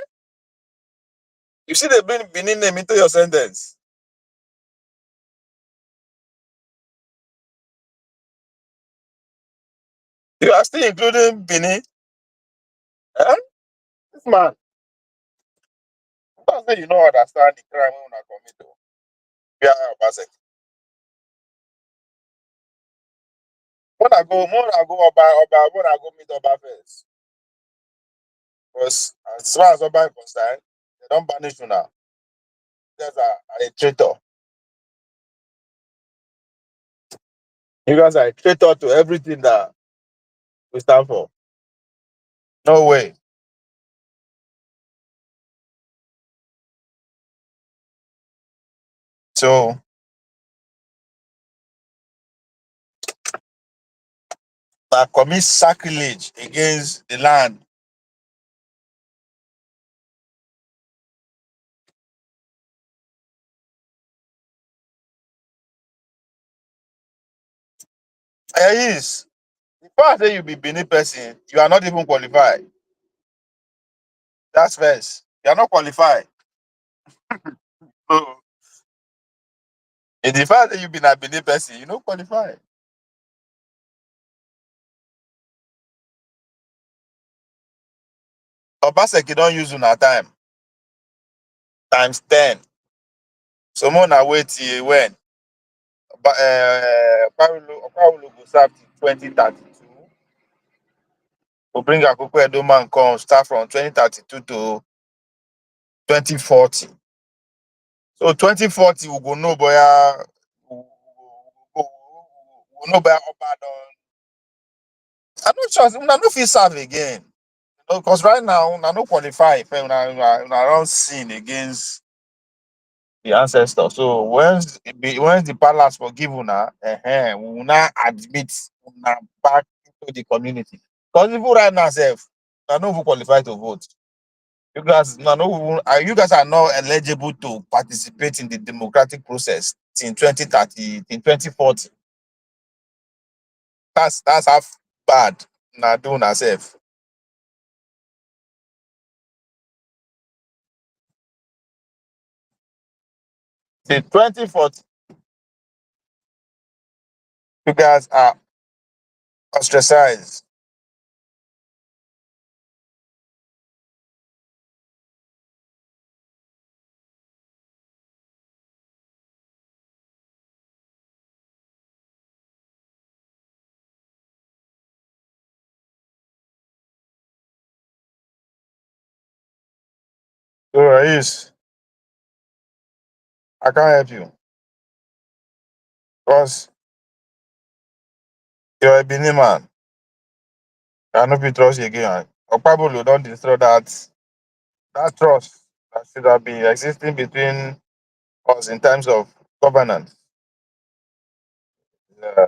You see they bring Benin name into your sentence. You are still including Benin. Eh? This man. That's why you don't understand the crime when I commit to. Yeah, Obaseki. When I go meet Oba first. Because as far as Oba is concerned, they don't banish you now. You guys are a traitor. You guys are a traitor to everything that we stand for. No way. So that commit sacrilege against the land. There is. The fact that you be Benin person, you are not even qualified. That's first. You are not qualified. So in the fact that you be a Benin person, you not qualified. Obaseki don't use una time. Times 10. So more na wait till when. But Paulo go serve till 2032. We'll bring Akoko Edo man come start from 2032 to 2040. So 2040 we go know boy we know boy Oba don. I no trust una no fit serve again. Because right now una no qualify if una don sin against the ancestor. So once the palace forgive una, we will not admit una back into the community. Because even right now, self, I know who qualify to vote. You guys, you guys are not eligible to participate in the democratic process in 2030, in 2040. That's how bad na doing ourselves. In 2040, you guys are ostracized. So, Rais, I can't help you because you're a Benin man. I know you trust you again. Okpabolo don't destroy that trust that should have been existing between us in terms of governance. Yeah,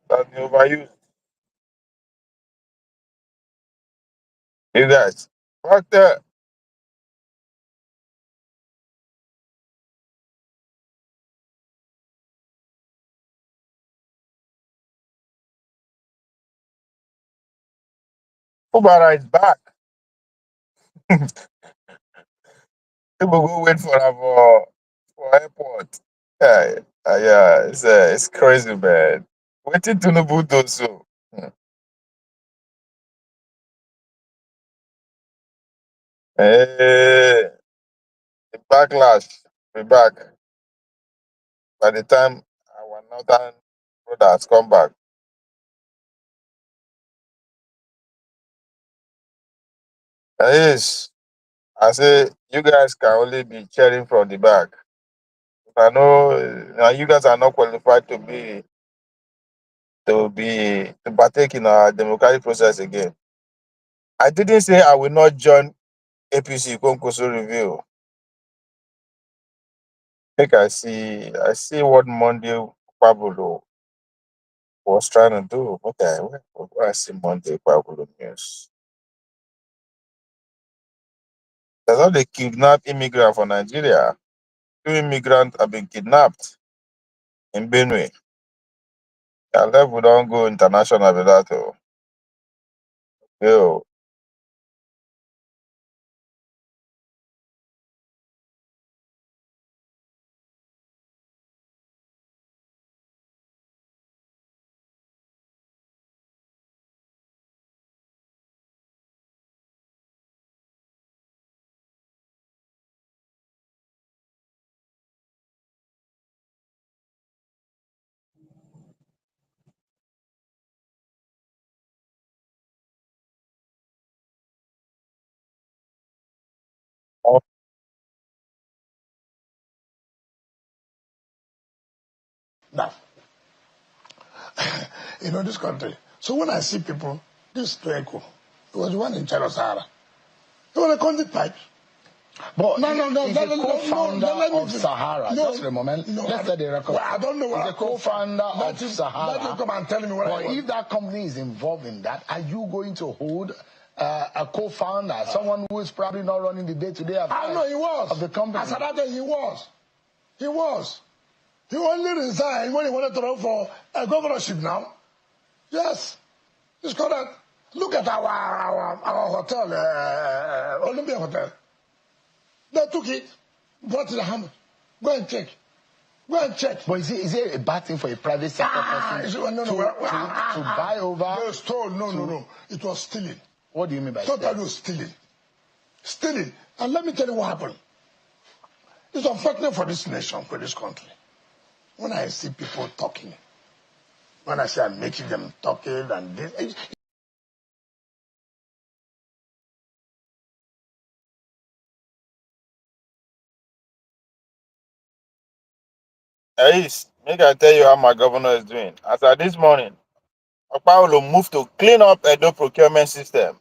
that's been overused. You guys, but Fubara is back. People go wait for her for airport. Yeah, yeah, it's crazy, man. Waiting to know do so. Eh, the backlash be back by the time our northern brothers come back. Yes, I say you guys can only be cheering from the back. I know you guys are not qualified to partake in our democratic process again. I didn't say I will not join APC Kwankwaso review. I see what Monday Pablo was trying to do. Okay, where I see Monday Pablo news. That's how they kidnap immigrant from Nigeria. 2 immigrants have been kidnapped in Benue. Their level don't go international with that. Oh. Yo, oh, Now, this country. So when I see people, this Tueko, he was the one in charge of Sahara. He was a convict pipe. But He's a co-founder of Sahara. No, Just for a moment. no, Let's set the record. Well, I don't know what He's a co-founder of Let him Sahara. come and tell me what But if that company is involved in that, are you going to hold a co-founder, someone who is probably not running the day-to-day affairs know he was. of the company? As that day, he was. He was. He only resigned when he wanted to run for a governorship now. Yes. It's correct. Look at our hotel, Olympia Hotel. They took it, brought it to the hammer. Go and check. Go and check. But is it a bad thing for a private sector person to buy over? They stole. No. It was stealing. What do you mean by Totally stealing? Stealing. And let me tell you what happened. It's unfortunate for this nation, for this country. When I see people talking, when I say I'm making them talking and this, Ais, make I tell you how my governor is doing. As of this morning, Paulo moved to clean up Edo procurement system.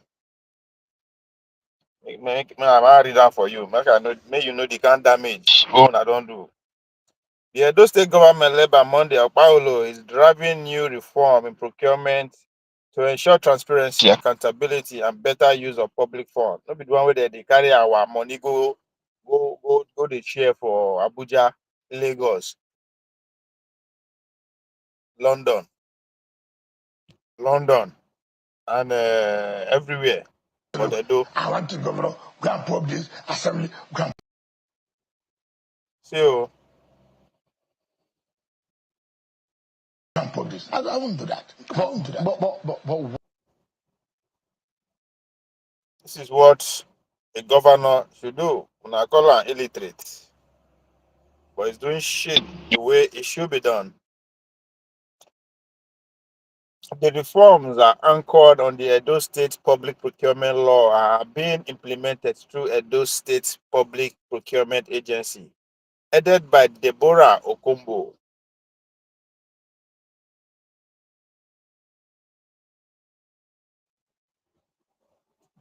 I read that for you. Make you know the kind damage I don't do. The Edo State government led by Monday Paulo is driving new reform in procurement to ensure transparency, accountability, and better use of public funds. Not be the one where they carry our money go the share for Abuja, Lagos, London, and everywhere. But they do. I want to governor, go and put this assembly, go and So put this. I won't do that. I won't do that. But this is what a governor should do. When I call an illiterate, but he's doing shit the way it should be done. The reforms are anchored on the Edo State Public Procurement Law and are being implemented through Edo State Public Procurement Agency, headed by Deborah Okombo.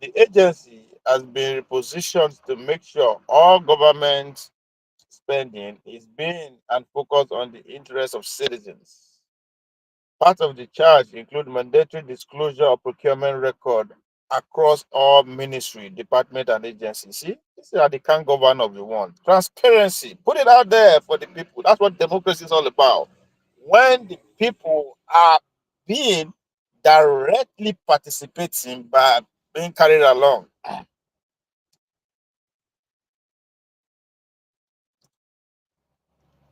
The agency has been repositioned to make sure all government spending is being and focused on the interests of citizens. Part of the charge include mandatory disclosure of procurement record across all ministry, department, and agencies. See, these are the kind of governor we want. Transparency. Put it out there for the people. That's what democracy is all about. When the people are being directly participating by being carried along.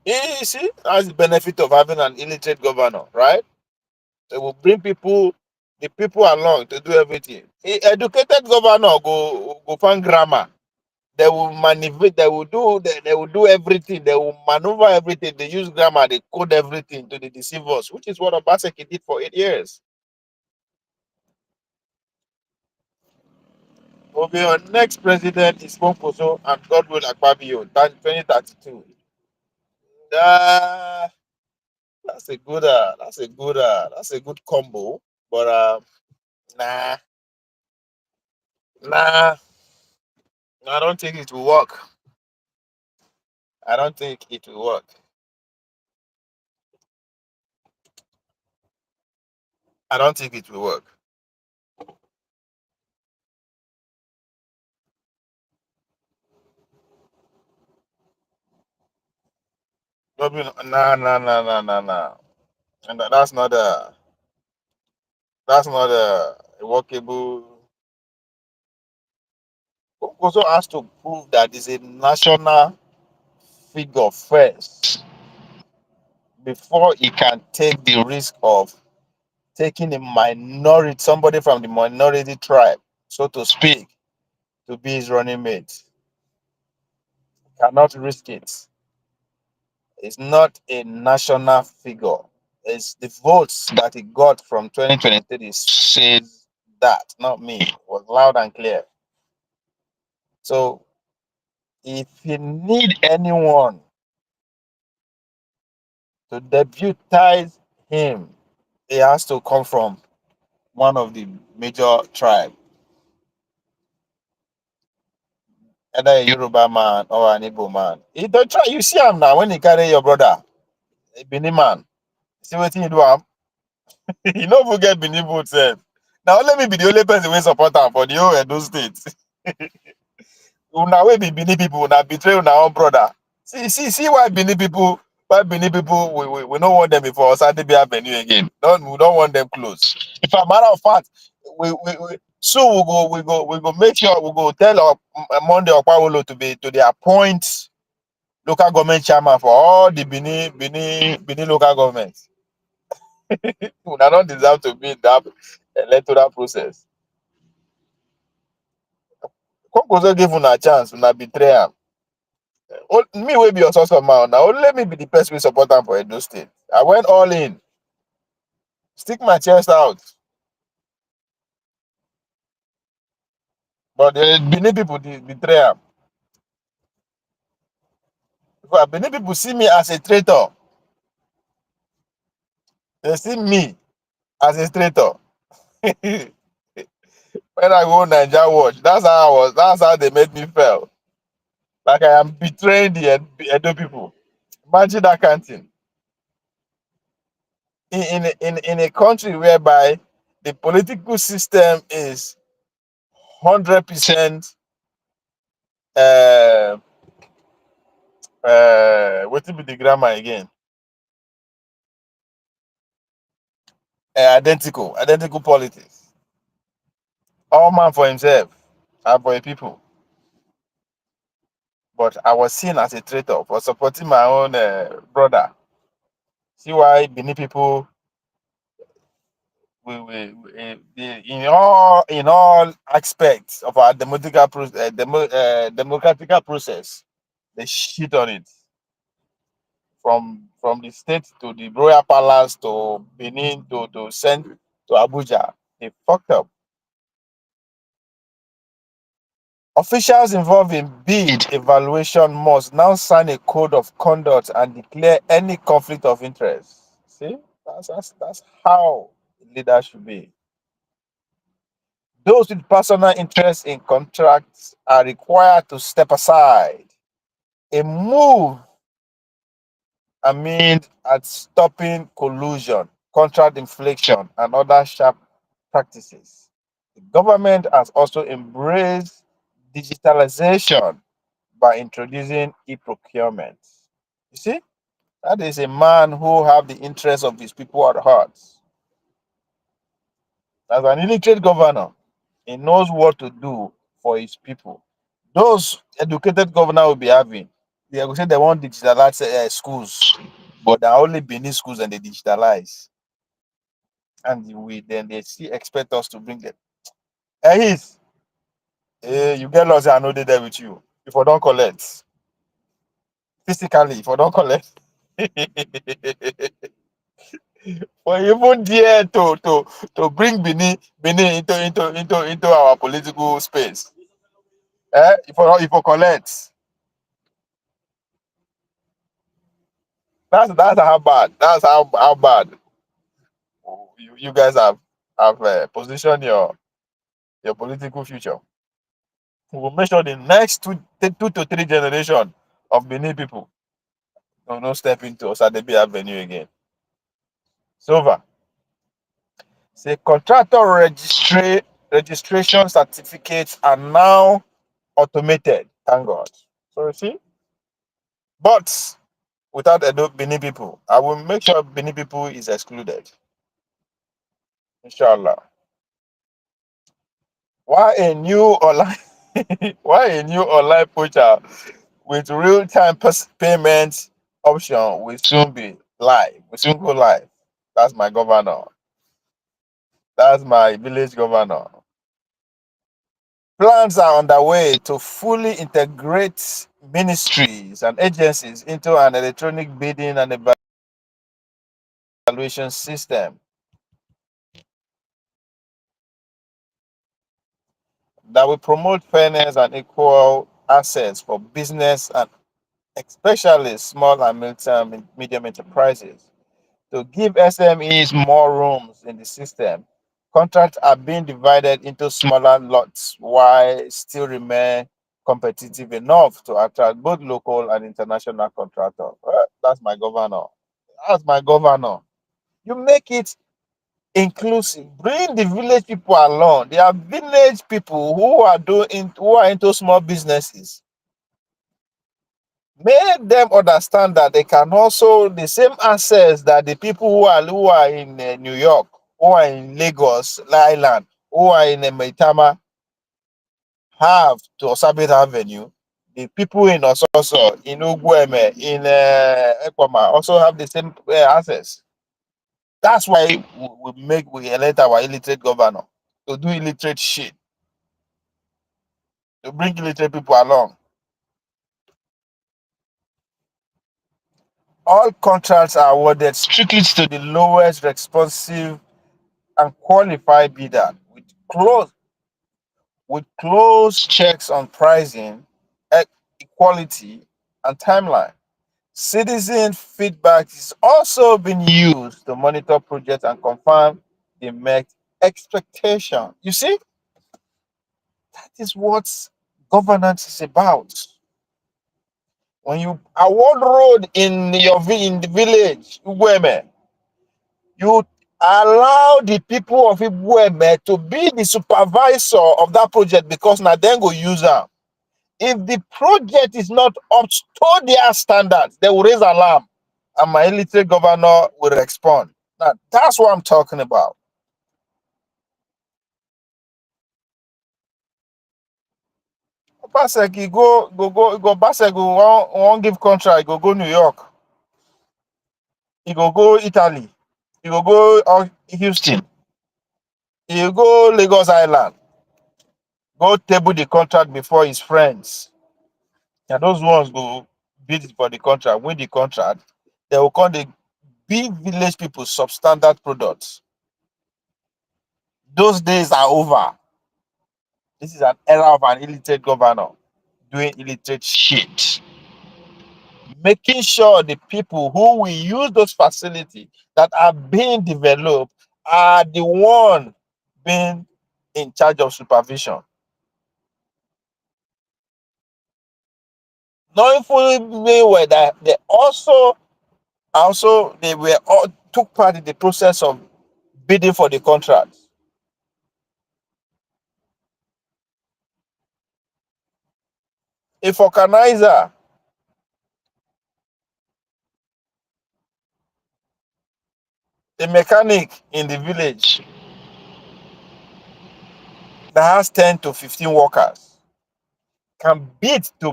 You see, that's the benefit of having an illiterate governor, right? They will bring people, the people along to do everything. Educated governor go find grammar. They will manipulate. They will do everything. They will maneuver everything. They use grammar. They code everything to the deceive us, which is what Obaseki did for 8 years. Okay, our next president is Kwankwaso and Godwill Akpabio, 2032. Uh, that's a good combo. But nah, nah, I don't think it will work. I don't think it will work. I don't think it will work. Nah, nah, nah, nah, nah, nah. And that's not a workable. Also has to prove that it's a national figure first before he can take the risk of taking a minority, somebody from the minority tribe, so to speak, to be his running mate. Cannot risk it. It's not a national figure. It's the votes that he got from 2023 says that, not me. It was loud and clear. So if you need anyone to deputize him, he has to come from one of the major tribes, either a Yoruba man or an Igbo man. He don't try. You see him now when he carry your brother, a Benin man. See what he do? He no go get Benin vote sef. Now let me be the only person wey support am for the whole Edo state. Una wey be Benin people, una betray una own brother. See why Benin people we no want them before Osadebe Avenue again. We don't want them close. If a matter of fact, we soon we go make sure we go tell our Monday Okpawolo to the appoint local government chairman for all the Benin local governments. Una don't deserve to be in that electoral process. Kwankwaso give una chance, una betray am. Me will be your source of man. Now let me be the person we support am for Edo State. I went all in, stick my chest out. But the Benin people betray am. If Benin people see me as a traitor, they see me as a traitor. When I go Niger watch, that's how I was. That's how they made me feel. Like I am betraying the Edo people. Imagine that kind of thing. In a country whereby the political system is 100% what will be the grammar again? Identical politics. All man for himself and for the people. But I was seen as a traitor for supporting my own brother. See why Benin people, in all aspects of our democratic process, they shit on it. From the state to the royal palace to Benin to send to Abuja. They fucked up. Officials involved in bid evaluation must now sign a code of conduct and declare any conflict of interest. See, that's how leaders should be. Those with personal interest in contracts are required to step aside. A move aimed at stopping collusion, contract inflation, and other sharp practices. The government has also embraced digitalization by introducing e-procurement. You see, that is a man who have the interests of his people at heart. As an illiterate governor, he knows what to do for his people. Those educated governor will be having, they will say they want digitalize schools, but they're only Benin schools and they digitalize. And we then they still expect us to bring them. Hey, you get lost, I know they there with you. If I don't collect, physically, if I don't collect. For even there to bring Benin into our political space. If I collect. That's how bad. That's how bad you guys have positioned your political future. We will make sure the next two to three generation of Benin people will not step into Osadebi Avenue again. It's over. Say contractor registration certificates are now automated. Thank God. So you see, but without Benin people, I will make sure Benin people is excluded. Inshallah. Why a new online why a new online poacher with real-time payment option will soon be live. Will soon go live. That's my governor. That's my village governor. Plans are underway to fully integrate ministries and agencies into an electronic bidding and evaluation system that will promote fairness and equal access for business and especially small and medium enterprises. To give SMEs more rooms in the system, contracts are being divided into smaller lots while still remain competitive enough to attract both local and international contractors. That's my governor. That's my governor. You make it inclusive. Bring the village people along. There are village people who are into small businesses. Make them understand that they can also the same access that the people who are in New York, who are in Lagos Island, who are in Maitama have to Osabit Avenue. The people in Ososo, in Ugweme, in Ekwama also have the same access. That's why we elect our illiterate governor to do illiterate shit, to bring illiterate people along. All contracts are awarded strictly to the lowest responsive and qualified bidder with close checks on pricing, equality, and timeline. Citizen feedback is also being used to monitor projects and confirm the met expectation. You see, that is what governance is about. When you award road in in the village, Ugweme, you allow the people of Igweme to be the supervisor of that project because now then go use them. If the project is not up to their standards, they will raise alarm and my illiterate governor will respond. Now that's what I'm talking about. Basek, go Basek won't give contract, go New York, he go Italy, he go Houston, he go Lagos Island, go table the contract before his friends. And those ones go bid for the contract, win the contract. They will call the big village people substandard products. Those days are over. This is an era of an illiterate governor doing illiterate shit. Making sure the people who will use those facilities that are being developed are the one being in charge of supervision. Knowing fully well that they also they were all took part in the process of bidding for the contract. A vulcanizer, a mechanic in the village that has 10 to 15 workers can bid to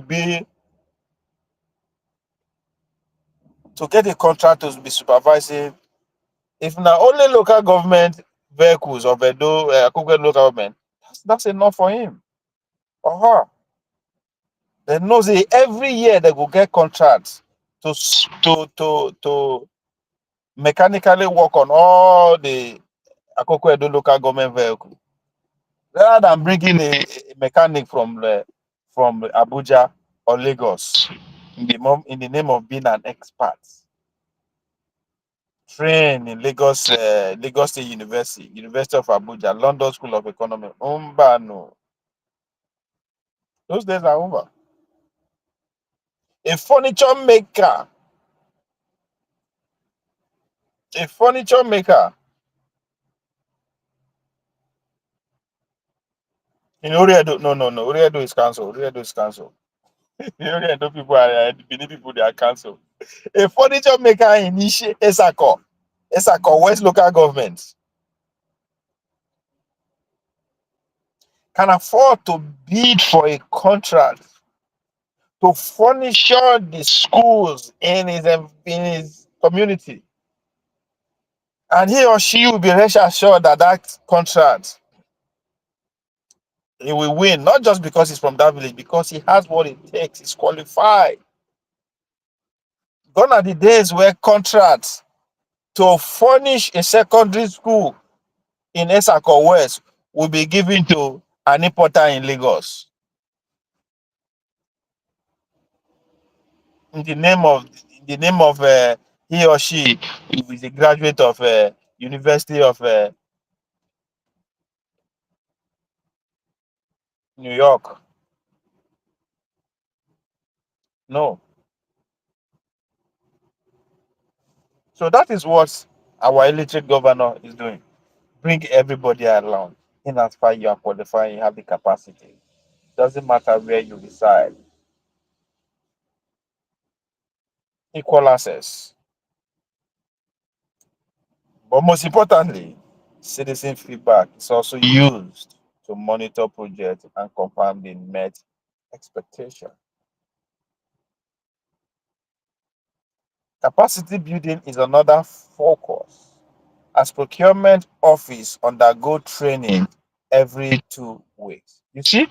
get a contract to be supervising. If not only local government vehicles of Edo, Akugbe local government, that's enough for him or her. They know say every year they will get contracts to mechanically work on all the Akoko Edo local government vehicle, rather than bringing a mechanic from Abuja or Lagos in the name of being an expert. Train in Lagos, Lagos State University, University of Abuja, London School of Economics. No. Those days are over. A furniture maker, a furniture maker in Oriedo, no, Oriedo is cancelled. Oriedo is cancelled. Oriedo people are Benin people, they are cancelled. A furniture maker in Esako West local government can afford to bid for a contract to furnish the schools in his community. And he or she will be rest assured that that contract he will win, not just because he's from that village, because he has what it takes, he's qualified. Gone are the days where contracts to furnish a secondary school in Esako West will be given to an importer in Lagos in the name of he or she is a graduate of University of New York. No. So that is what our illiterate governor is doing. Bring everybody along. In as far you are qualified, you have the capacity. Doesn't matter where you reside. Equal access. But most importantly, citizen feedback is also used to monitor projects and confirm the met expectation. Capacity building is another focus as procurement office undergo training every 2 weeks. You see,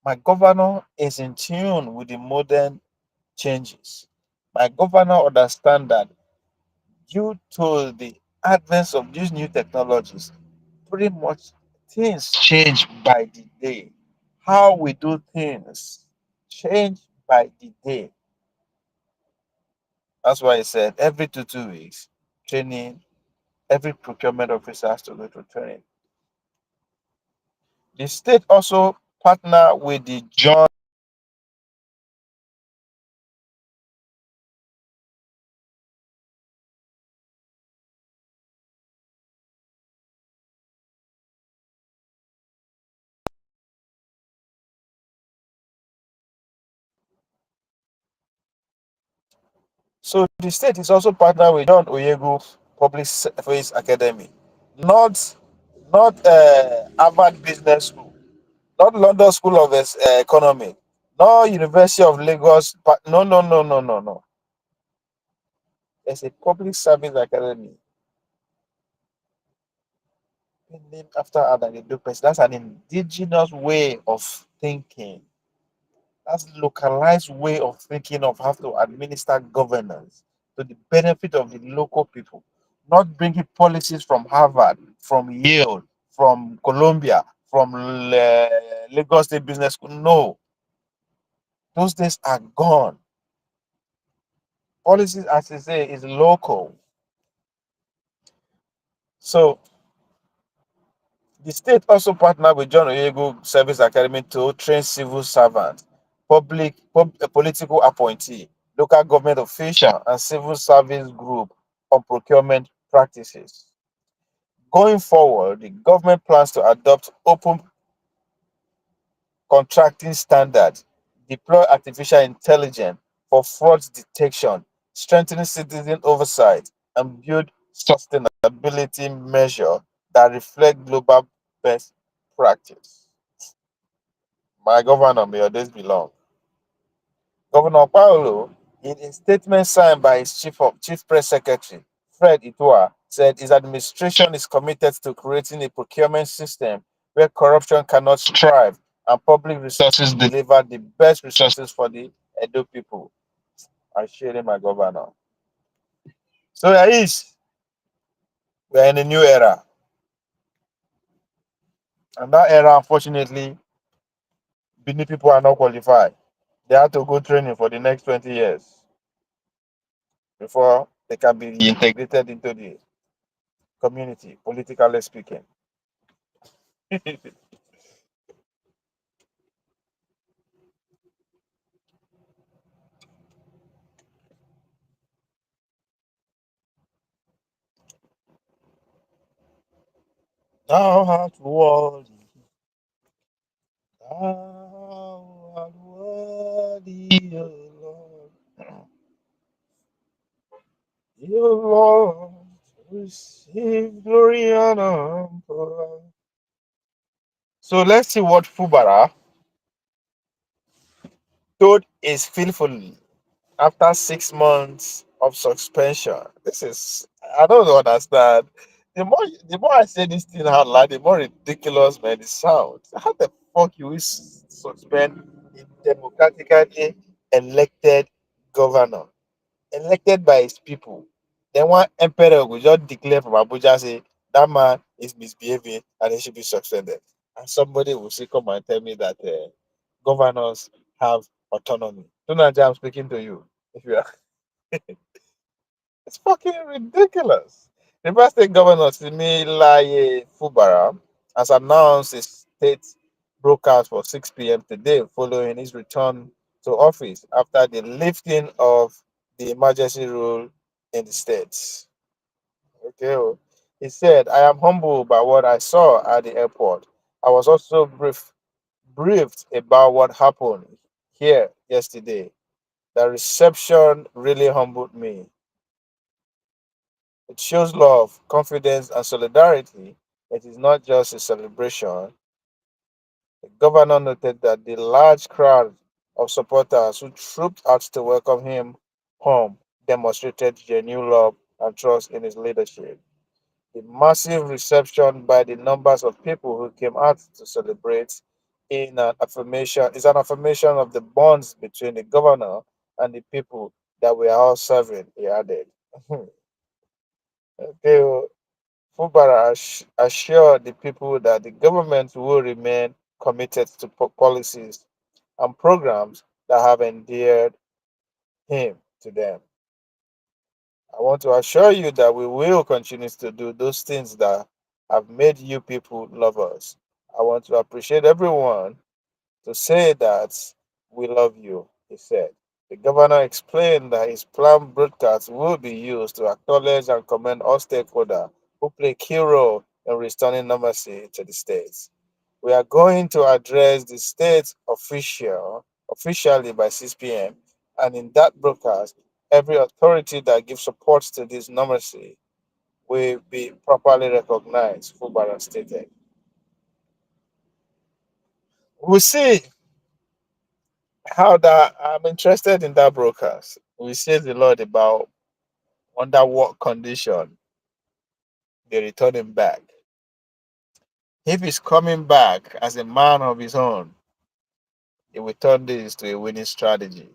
my governor is in tune with the modern changes. My governor understands that due to the advance of these new technologies, pretty much things change by the day. How we do things change by the day. That's why I said every 2 weeks, training, every procurement officer has to go through training. The state also partner with the joint. So the state is also partner with John Oyegu Public Service Academy, not Harvard Business School, not London School of Economy, not University of Lagos. No. There's a public service academy named after Adam Edukes. That's an indigenous way of thinking. That's localized way of thinking of how to administer governance to the benefit of the local people, not bringing policies from Harvard, from Yale, from Colombia, from Lagos State Business School. No, those days are gone. Policies, as I say, is local. So the state also partnered with John Oyego Service Academy to train civil servants, political appointee, local government official, and civil service group on procurement practices. Going forward, the government plans to adopt open contracting standards, deploy artificial intelligence for fraud detection, strengthening citizen oversight, and build sustainability measures that reflect global best practice. My governor, may your days be long. Governor Paulo, in a statement signed by his chief press secretary, Fred Itua, said his administration is committed to creating a procurement system where corruption cannot strive and public resources deliver the best resources for the Edo people. I share my governor. So there is, we are in a new era. And that era, unfortunately, Benin people are not qualified. They have to go training for the next 20 years before they can be integrated into the community, politically speaking. Thou art worthy, thou art worthy, O Lord. You, Lord, receive glory and honor. So let's see what Fubara told is faithfully after 6 months of suspension. This is, I don't understand. The more I say this thing out loud, the more ridiculous man it sounds. How the fuck you will suspend a democratically elected governor, elected by his people? Then one emperor will just declare from Abuja say that man is misbehaving and he should be suspended. And somebody will say come and tell me that governors have autonomy. Tunaja, I'm speaking to you. If you are, it's fucking ridiculous. River State Governor Similaye Fubara has announced a state broadcast for 6 p.m. today following his return to office after the lifting of the emergency rule in the states. Okay. Oh. He said, I am humbled by what I saw at the airport. I was also briefed about what happened here yesterday. The reception really humbled me. It shows love, confidence, and solidarity. It is not just a celebration. The governor noted that the large crowd of supporters who trooped out to welcome him home demonstrated genuine love and trust in his leadership. The massive reception by the numbers of people who came out to celebrate is an affirmation of the bonds between the governor and the people that we are all serving, he added. Okay, oh, Fubara assured the people that the government will remain committed to policies and programs that have endeared him to them. I want to assure you that we will continue to do those things that have made you people love us. I want to appreciate everyone to say that we love you, he said. The governor explained that his planned broadcast will be used to acknowledge and commend all stakeholders who play a key role in restoring normalcy to the states. We are going to address the state officially by 6 p.m. And in that broadcast, every authority that gives support to this normalcy will be properly recognized, Fubara stated. We'll see how that I'm interested in that broadcast. We say a lot about under what condition they return him back. If he's coming back as a man of his own, he will turn this to a winning strategy.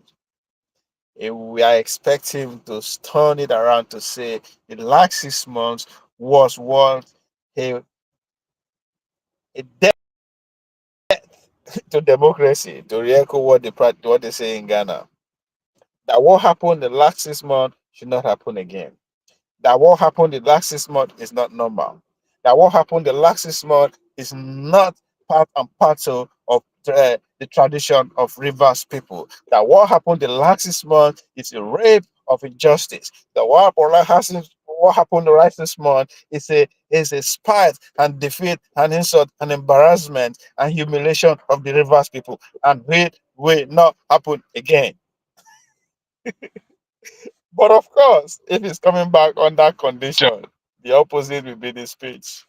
We are expecting him to turn it around to say the last 6 months was what he a death to democracy, to re-echo what they say in Ghana. That what happened the last 6 months should not happen again. That what happened the last 6 months is not normal. That what happened the last 6 months is not part and parcel of the tradition of Rivers people. That what happened the last 6 months is a rape of injustice. That what happened the last 6 months is a spite and defeat and insult and embarrassment and humiliation of the Rivers people. And it will not happen again. But of course, if it's coming back on that condition, the opposite will be the speech.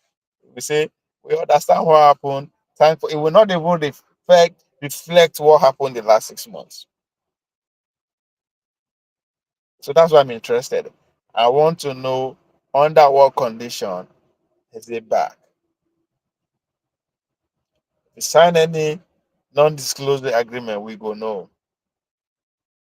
We say we understand what happened. Time for it will not even reflect what happened the last 6 months. So that's why I'm interested. I want to know under what condition is it back. If we sign any non-disclosure agreement, we go know.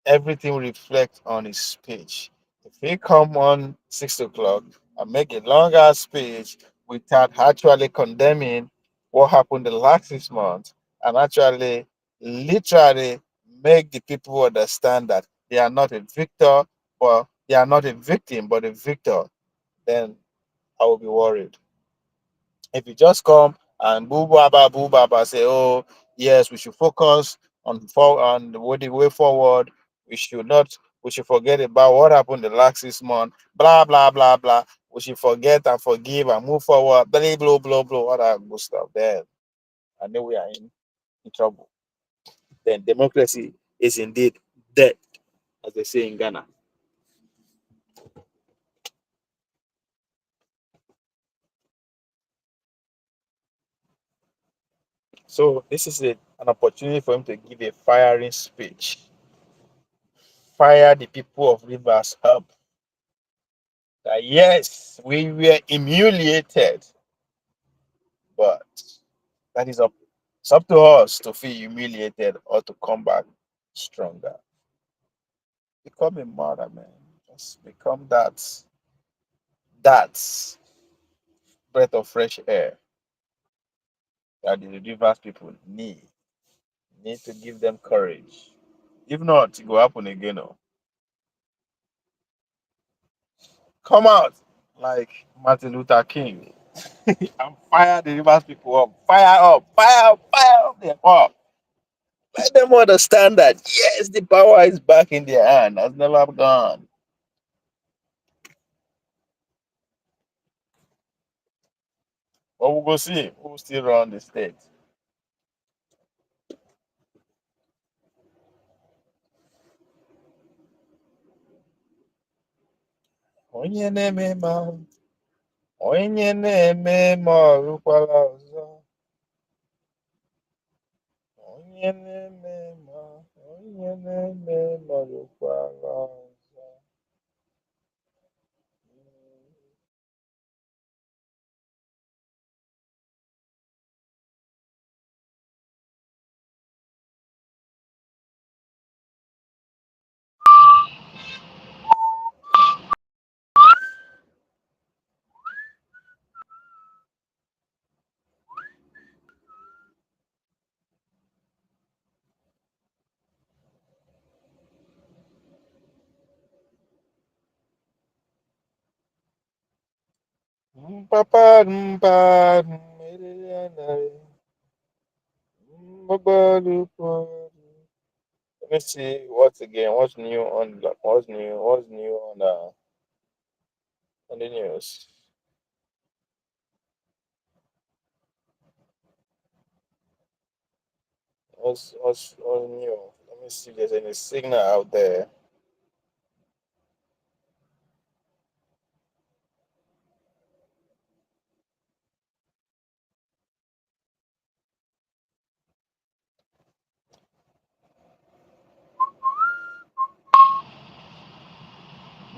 Everything reflects on his speech. If he come on 6 o'clock and make a longer speech without actually condemning what happened the last 6 months and actually literally make the people understand that they are not a victor, but they are not a victim, but a victor, then I will be worried. If you just come and boo baba say, oh yes, we should focus on the way forward. We should not we should forget about what happened the last 6 months, blah blah blah blah. We should forget and forgive and move forward, blah blah blah blah, all that good stuff. Then I know we are in trouble. Then democracy is indeed dead, as they say in Ghana. So this is an opportunity for him to give a firing speech. Fire the people of Rivers up that yes, we were humiliated, but that is up. It's up to us to feel humiliated or to come back stronger. Become a mother, man. Just become that breath of fresh air that the Rivers people need. Need to give them courage. If not, it will happen again. Oh. Come out like Martin Luther King and fire the Rivers people up. Fire up, fire up, fire up them up. Let them understand that yes, the power is back in their hand, has never gone. But we'll go see who still run the state. Onye na-eme ma onye na-eme ma ọrụkwala ọzọ. Onye na-eme ma onye na-eme ma ọrụkwala ọzọ. Papa, let me see what's again. What's new on the news. What's new? Let me see if there's any signal out there.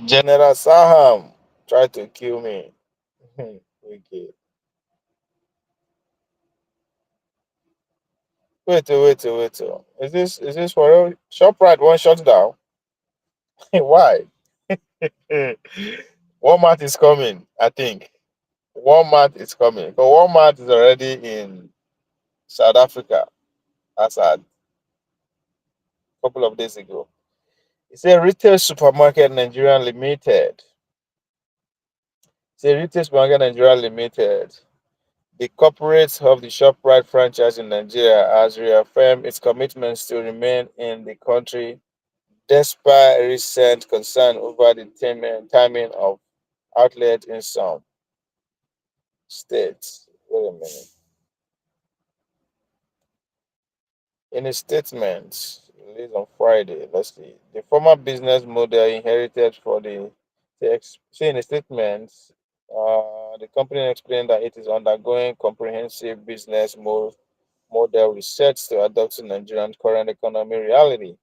General Saham tried to kill me. Okay. Wait. Is this for real? Shoprite one shut down. Why? Walmart is coming, I think. Walmart is coming. But Walmart is already in South Africa, as at a couple of days ago. It's a retail supermarket Nigeria Limited. It's a retail supermarket Nigeria Limited. The corporate of the ShopRite franchise in Nigeria has reaffirmed its commitments to remain in the country despite recent concern over the timing of outlets in some states. Wait a minute. In a statement released on Friday, let's see, the former business model inherited for see in a statement, the company explained that it is undergoing comprehensive model research to adapt to Nigerian current economy reality.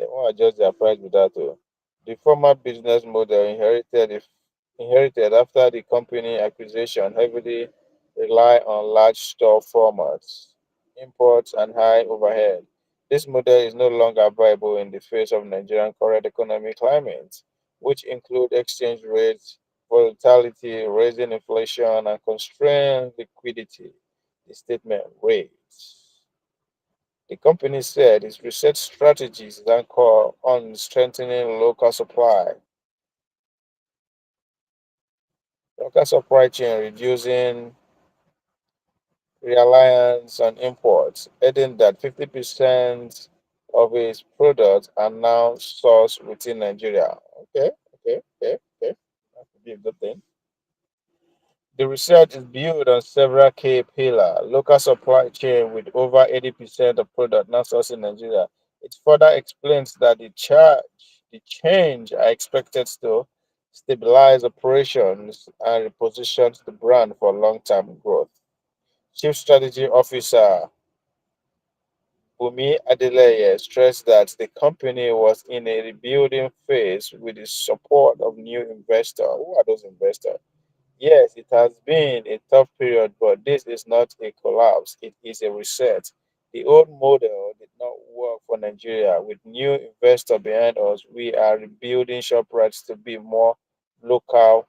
They won't adjust their price with that. Oh. The former business model inherited after the company acquisition heavily rely on large store formats, imports, and high overhead. This model is no longer viable in the face of Nigerian current economic climate, which include exchange rates volatility, raising inflation, and constrained liquidity. The statement reads. The company said its research strategies anchor on strengthening local supply chain, reducing reliance on imports, adding that 50% of its products are now sourced within Nigeria. Okay. That could be a good thing. The research is built on several key pillars. Local supply chain with over 80% of product now sourced in Nigeria. It further explains that the change are expected to stabilize operations and reposition the brand for long-term growth. Chief Strategy Officer Bumi Adeleye stressed that the company was in a rebuilding phase with the support of new investors. Who are those investors? Yes, it has been a tough period, but this is not a collapse. It is a reset. The old model did not work for Nigeria. With new investor behind us, we are rebuilding ShopRites to be more local,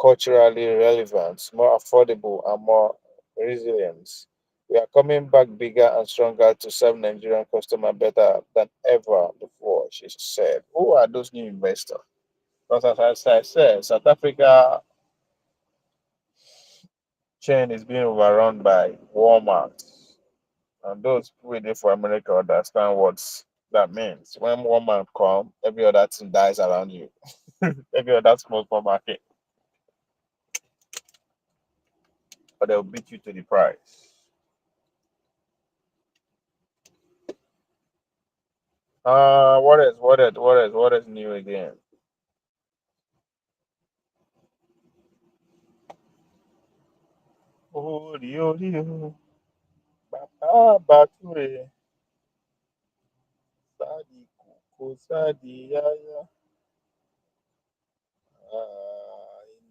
culturally relevant, more affordable, and more resilient. We are coming back bigger and stronger to serve Nigerian customer better than ever before, she said. Who are those new investors? Because as I said, South Africa chain is being overrun by Walmart. And those who waiting for America understand what that means. When Walmart come, every other thing dies around you. Every other small market, but they'll beat you to the price. What is new again? Oh, Dio, Baba Bature, Sadi Kuko, Sadi Yaya,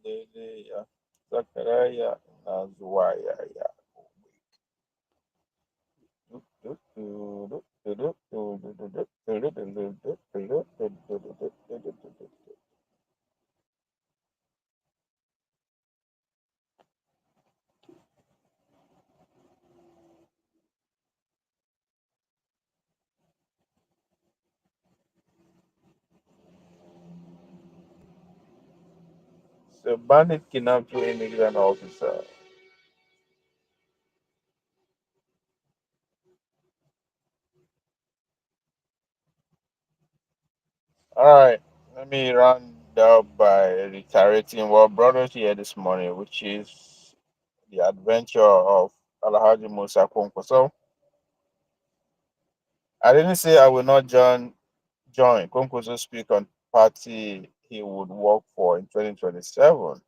Indele, Zakaraya, Nazuaya, So bandit kidnapped two immigrant officer. All right, let me round up by reiterating what brought us here this morning, which is the adventure of Alhaji Musa Kwankwaso. I didn't say I will not join Kwankwaso speak on party he would work for in 2027.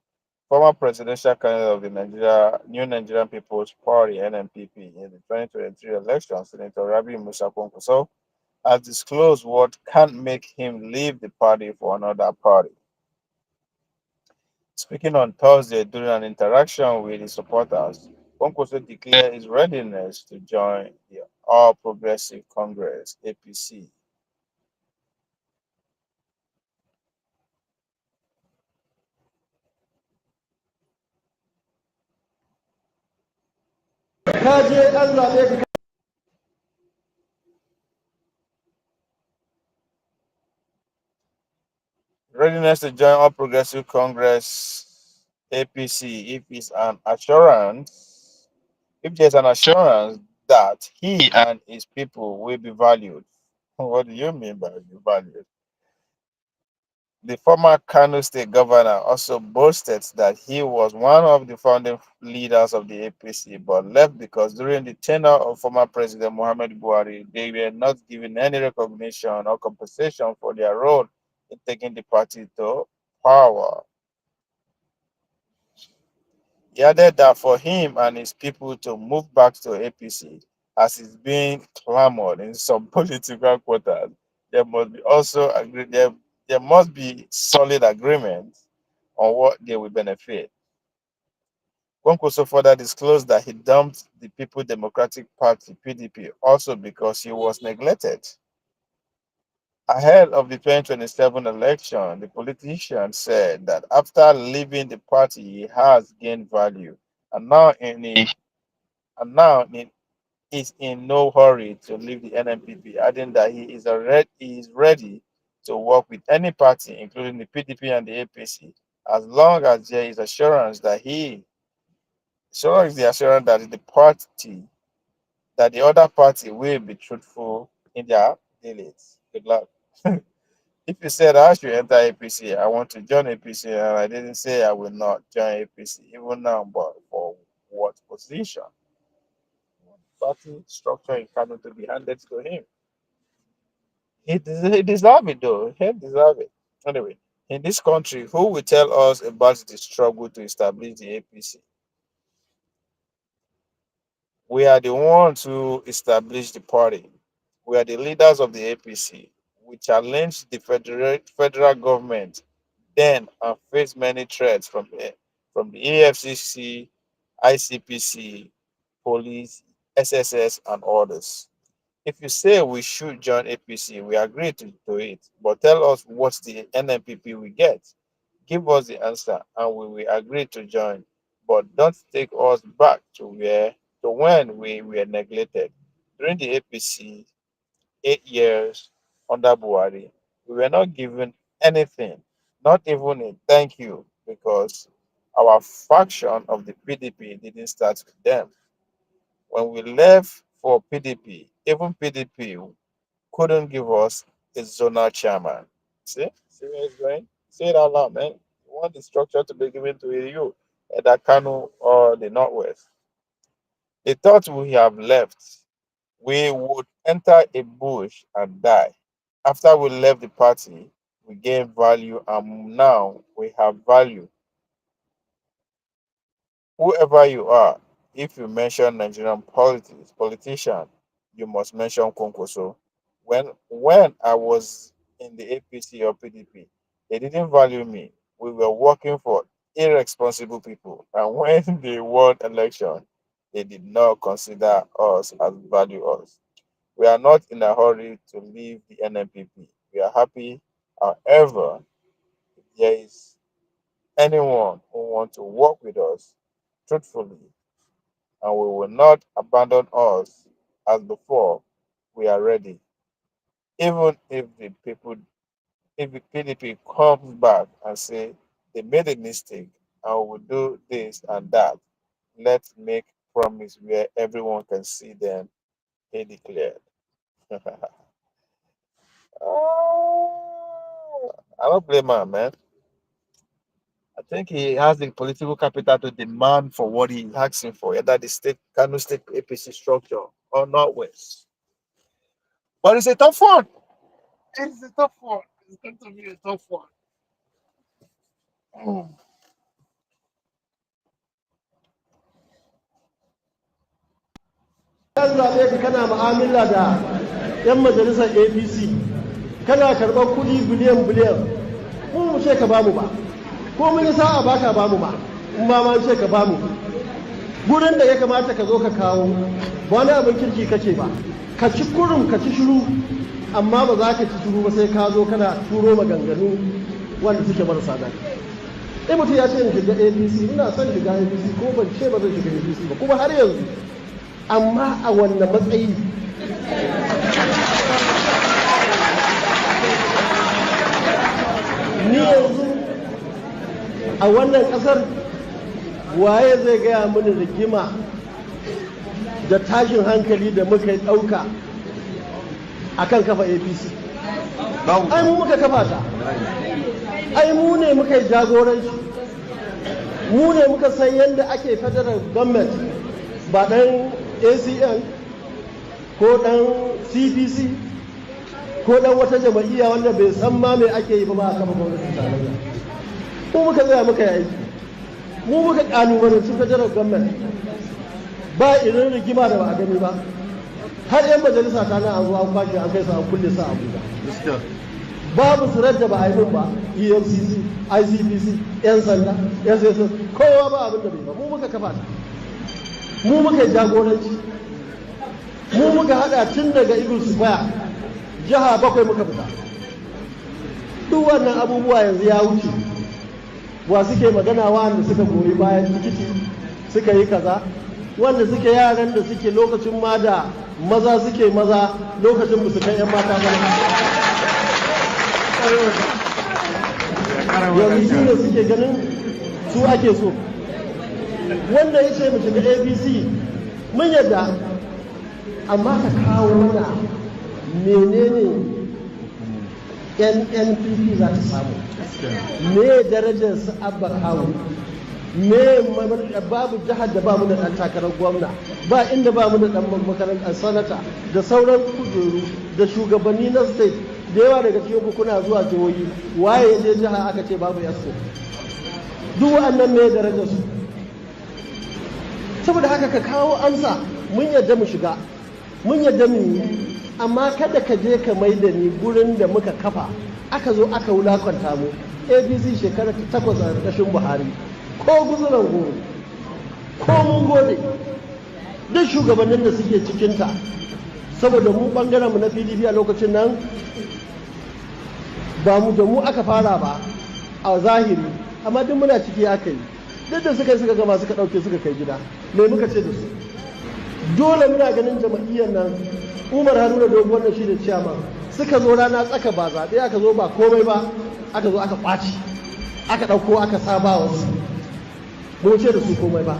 Former presidential candidate of the New Nigerian People's Party (NNPP) in the 2023 election, Senator Rabi Musa Kwankwaso has disclosed what can't make him leave the party for another party. Speaking on Thursday during an interaction with his supporters, Kwankwaso declared his readiness to join the All Progressive Congress (APC). ka je an zaɓe ka. Readiness to join All Progressive Congress, APC, if there's an assurance that he and his people will be valued. What do you mean by be valued? The former Kano State governor also boasted that he was one of the founding leaders of the APC, but left because during the tenure of former President Muhammad Buhari, they were not given any recognition or compensation for their role in taking the party to power. He added that for him and his people to move back to APC, as is being clamored in some political quarters, there must be also agree there must be solid agreement on what they will benefit. Kwankwaso further disclosed that he dumped the People Democratic Party (PDP) also because he was neglected. Ahead of the 2027 election, the politician said that after leaving the party, he has gained value, and now is in no hurry to leave the NMPP, adding that he is ready to work with any party, including the PDP and the APC, as long as there is assurance that the assurance that the other party will be truthful in their dealings. Good luck. If you said I should enter APC, I want to join APC, and I didn't say I will not join APC, even now, but for what position? Party structure in Kano to be handed to him. He deserve it though. He deserve it. Anyway, in this country, who will tell us about the struggle to establish the APC? We are the ones who established the party. We are the leaders of the APC. We challenged the federal government then and faced many threats from the AFCC, ICPC, police, SSS, and others. If you say we should join APC, we agree to do it. But tell us what's the NMPP we get. Give us the answer and we will agree to join. But don't take us back to when we were neglected. During the APC 8 years under Buhari, we were not given anything, not even a thank you, because our faction of the PDP didn't start with them. When we left for PDP, even PDP couldn't give us a zonal chairman. See where it's going? Say it out loud, man. You want the structure to be given to you, either Kano or the Northwest. They thought we have left. We would enter a bush and die. After we left the party, we gained value, and now we have value. Whoever you are, if you mention Nigerian politician, you must mention Kwankwaso. When I was in the APC or PDP, they didn't value me. We were working for irresponsible people, and when they won election, they did not consider us as value us. We are not in a hurry to leave the NMPP. We are happy. However, if there is anyone who wants to work with us truthfully, and we will not abandon us as before, we are ready. Even if the PDP comes back and say they made a mistake and we will do this and that, let's make promise where everyone can see them, he declared. I don't blame him, man. I think he has the political capital to demand for what he's asking for, either the Kano State APC structure or Northwest. But it's a tough one. It's a tough one. It's going to be a tough one. An zaɓe ka kana mu'amala da 'yan majalisar APC, kana karɓar kuɗi biliyan, mu ce ka bamu ba, ko mun yi sa'a ba ka bamu ba, in ba ma ce ka bamu. Gurin da ya kamata ka zo ka kawo, ba wani abin kirki kace ba, ka ci kurum ka ci shiru, amma ba za ka ci shiru ba sai ka zo kana turo maganganu wanda suke marasa daɗi. Mutum ya ce in shiga APC, ina son shiga APC ko ban ce ba zan shiga APC ba, kuma har yanzu amma a wannan matsayi ni yanzu a wannan ƙasar waye zai gaya mini rigima da tashin hankali da muka yi ɗauka a kan kafa APC? Ai mu muka kafa ta, ai mu ne muka yi jagoranci, mu ne muka san yadda ake federal government, ba ɗan ACN ko ɗan CPC ko ɗan wata jama'iyya wanda bai san ma me ake yi ba a kafa gwamnatin tarayya. Mu muka tsaya muka yi aiki, mu muka ƙalubalanci federal government, ba irin rigima da ba a gani ba. Har 'yan majalisa ta nan an zo an kwashe an kai su an kulle su a Abuja. Babu sirar da ba a yi min ba, EFCC, ICPC, 'yan sanda, SSS, kowa ba abin da bai ba, mu muka kafa ta. Mu muka yi jagoranci, mu muka hada tun daga Eagle Square, jiha 7 muka fita. Duk wannan abubuwa yanzu ya wuce, wa suke magana wanda suka goyi bayan tikiti suka yi kaza, wanda suke yaran da suke lokacin ma da maza suke maza lokacin ba su kai 'yan mata ba. Yanzu su ne suke ganin su ake so. Wanda ya ce mu shiga APC mun yadda, amma ka kawo mana menene NNPP za ta samu, me darajar su abba kawo, me babu jihar da ba mu da ɗan takarar gwamna, ba inda ba mu da ɗan makarantar sanata da sauran kujeru da shugabanni na state da yawa daga cikin kuna zuwa jihohi, waye ya je jiha aka ce babu yasko, duk wa'annan me darajar su. Saboda haka ka kawo amsa, mun yadda mu shiga, mun yadda mu yi, amma kada ka je ka mai da ni gurin da muka kafa aka zo aka wulakanta mu. APC shekara ta 8 a ƙarƙashin Buhari, ko guzuran goro, ko mun gode duk shugabannin da suke cikinta, saboda mu ɓangaren mu na PDP a lokacin nan ba mu da mu aka fara ba a zahiri, amma duk muna ciki aka yi, duk da suka gama suka ɗauke suka kai gida. Me muka ce da su? Dole muna ganin jama'iyyar nan, Umar Haruna Doguwar da shi da ciyama suka zo rana tsaka ba zaɓe aka zo ba komai ba, aka zo aka ƙwaci, aka ɗauko aka saba wasu, mu ce da su komai ba.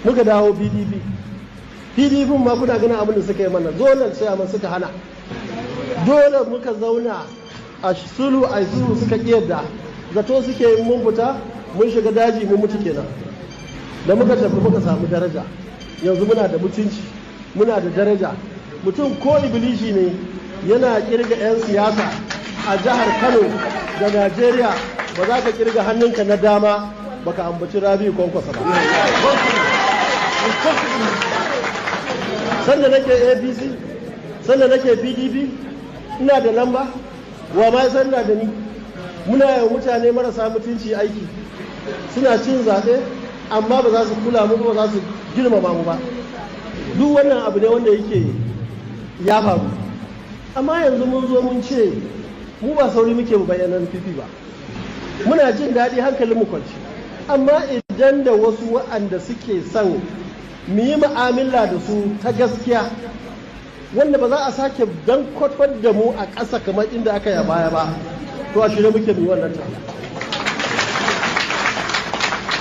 Muka dawo PDP ma kuna ganin abin da suka yi mana, dole ciyama suka hana, dole muka zauna a sulhu suka ƙiyarda, zato suke mun fita mun shiga daji mun mutu kenan. Da muka tafi muka samu daraja, yanzu muna da mutunci, muna da daraja. Mutum ko ibilishi ne yana kirga 'yan siyasa a jihar Kano da Najeriya, ba za ka kirga hannunka na dama baka ambaci Rabi'u Kwankwaso ba. Sanda nake APC, sanda nake PDP, ina da lamba, wa ma sanda da ni. Muna yawan mutane marasa mutunci aiki, suna cin zaɓe amma ba za su kula mu ba, za su girmama mu ba. Duk wannan abu ne wanda yake ya faru, amma yanzu mun zo mun ce mu ba sauri muke mu bayyana fifi ba, muna jin daɗi hankalin mu kwanci. Amma idan da wasu waɗanda suke son mu yi mu'amala da su ta gaskiya, wanda ba za a sake dan kwafar da mu a ƙasa kamar inda aka yi a baya ba, to a shirye muke mu yi wannan tare.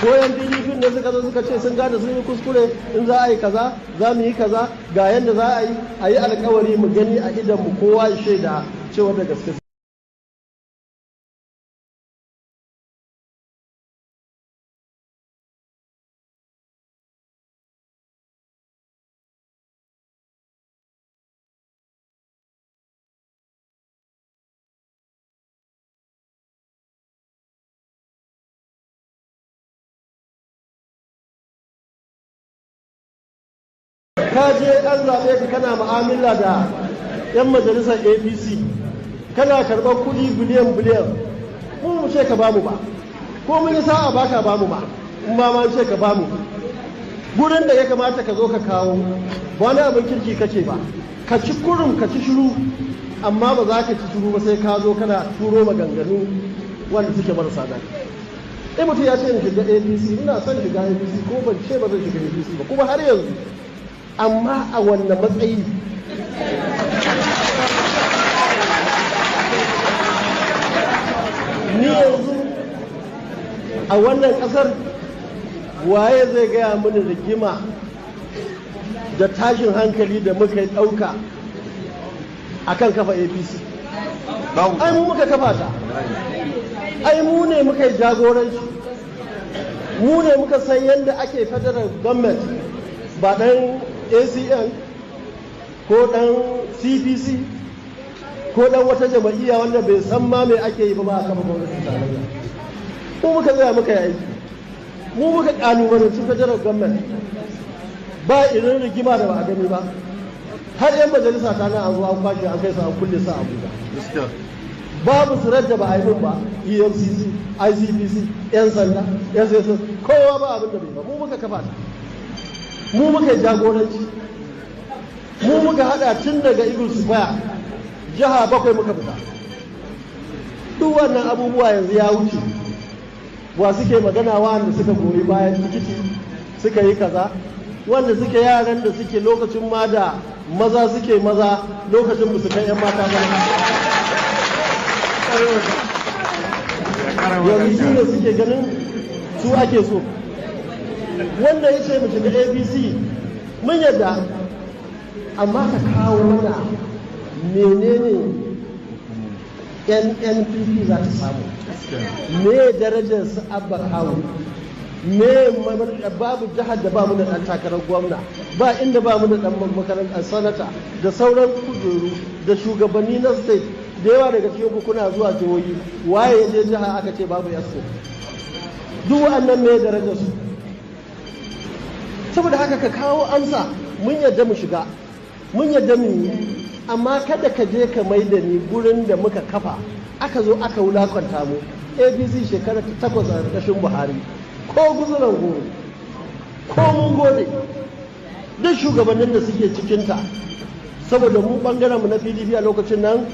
Koyan PDP da suka zo suka ce sun gane sun yi kuskure, in za a yi kaza za mu yi kaza, ga yadda za a yi alkawari mu gani a idan mu kowa ya shaida cewa da gaske. Ka je an zaɓe ka kana mu'amala da 'yan majalisar APC, kana karɓar kuɗi biliyan mu ce ka bamu ba, ko mun yi sa'a baka bamu ba, in ma ce ka bamu. Gurin da ya kamata ka zo ka kawo, ba wani abin kirki kake ba, ka ci kurum ka ci shiru, amma ba za ka ci shiru ba sai ka zo kana turo maganganu wanda suke marasa daɗi. Mutum ya ce in shiga APC, ina son shiga APC, ko ban ce ba zan shiga APC ba, kuma har yanzu amma a wannan matsayi ni yanzu a wannan ƙasar waye zai gaya mini rigima da tashin hankali da muka ɗauka a kan kafa APC? Ai mu muka kafa ta, ai mu ne muka yi jagoranci, mu ne muka san yadda ake federal government, ba ɗan ACN ko ɗan CPC ko ɗan wata jama'iyya wanda bai san ma me ake yi ba a kafa gwamnatin tarayya. Mu muka tsaya muka yi aiki, mu muka ƙalubalanci federal government, ba irin rigima da ba a gani ba. Har 'yan majalisa ta nan an zo an kwashe an kai su an kulle su a Abuja. Babu sirar da ba a yi min ba, EFCC, ICPC, 'yan sanda, SSS, kowa ba abin da bai ba, mu muka kafa ta. Mu muka yi jagoranci, mu muka hada tun daga Eagle Square, jiha 7 muka fita. Duk wannan abubuwa yanzu ya wuce, wa suke magana wanda suka goyi bayan tikiti suka yi kaza, wanda suke yaran da suke lokacin ma da maza suke maza lokacin ba su kai 'yan mata ba. Yanzu su ne suke ganin su ake so. Wanda ya ce mu shiga APC mun yadda, amma ka kawo mana menene NNPP za ta samu, me darajar su abba kawo, me babu jihar da ba mu da ɗan takarar gwamna, ba inda ba mu da ɗan makarantar sanata da sauran kujeru da shugabanni na state da yawa daga cikin kuna zuwa jihohi, waye ya je jiha aka ce babu yasko, duk wa'annan me darajar su. Saboda haka ka kawo amsa, mun yadda mu shiga, mun yadda mu yi, amma kada ka je ka mai da ni gurin da muka kafa aka zo aka wulakanta mu. APC shekara ta 8 a ƙarƙashin Buhari, ko guzuran goro, ko mun gode duk shugabannin da suke cikinta, saboda mu ɓangaren mu na PDP a lokacin nan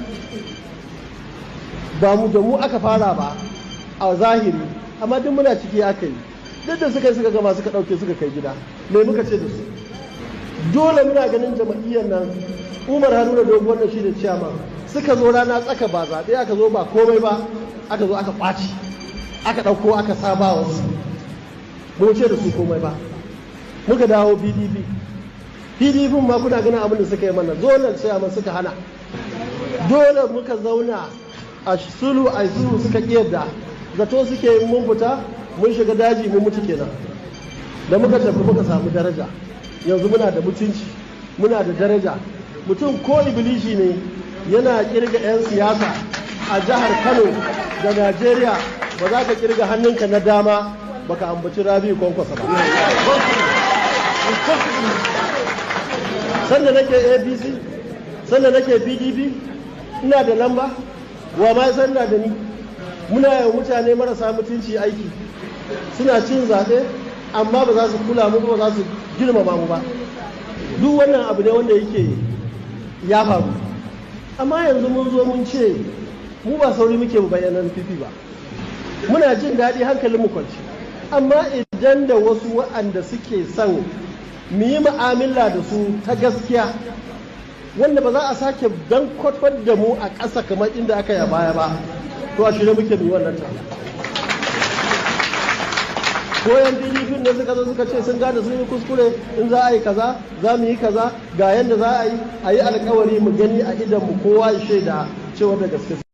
ba mu da mu aka fara ba a zahiri, amma duk muna ciki aka yi, duk da suka gama suka ɗauke suka kai gida. Me muka ce da su? Dole muna ganin jama'iyyar nan, Umar Haruna Doguwar da shi da ciyaman suka zo rana tsaka ba zaɓe aka zo ba komai ba, aka zo aka ƙwaci, aka ɗauko aka saba wasu, mu ce da su komai ba. Muka dawo PDP ma kuna ganin abin da suka yi mana, zonar ciyaman suka hana, dole muka zauna a sulhu suka ƙiyarda, zato suke yin mun fita mun shiga daji mun mutu kenan. Da muka tafi muka samu daraja, yanzu muna da mutunci, muna da daraja. Mutum ko ibilishi ne yana kirga 'yan siyasa a jihar Kano da Najeriya, ba za ka kirga hannunka na dama baka ambaci Rabi'u Kwankwaso ba. Sanda nake APC, sanda nake PDP, ina da lamba, wa ma sanda da ni. Muna yawan mutane marasa mutunci aiki, suna cin zaɓe amma ba za su kula mu ba, za su girmama mu ba. Duk wannan abu ne wanda yake ya faru, amma yanzu mun zo mun ce mu ba sauri muke mu bayyana fifi ba, muna jin daɗi hankalin mu kwanci. Amma idan da wasu waɗanda suke son mu yi mu'amala da su ta gaskiya, wanda ba za a sake dan kwatar da mu a ƙasa kamar inda aka yi a baya ba, to a shirye muke mu yi wannan ta. Koyan PDP ne suka zo suka ce sun gane sun yi kuskure, in za a yi kaza za mu yi kaza, ga yadda za a yi alkawari mu gani a idan mu kowa ya shaida cewa da gaske.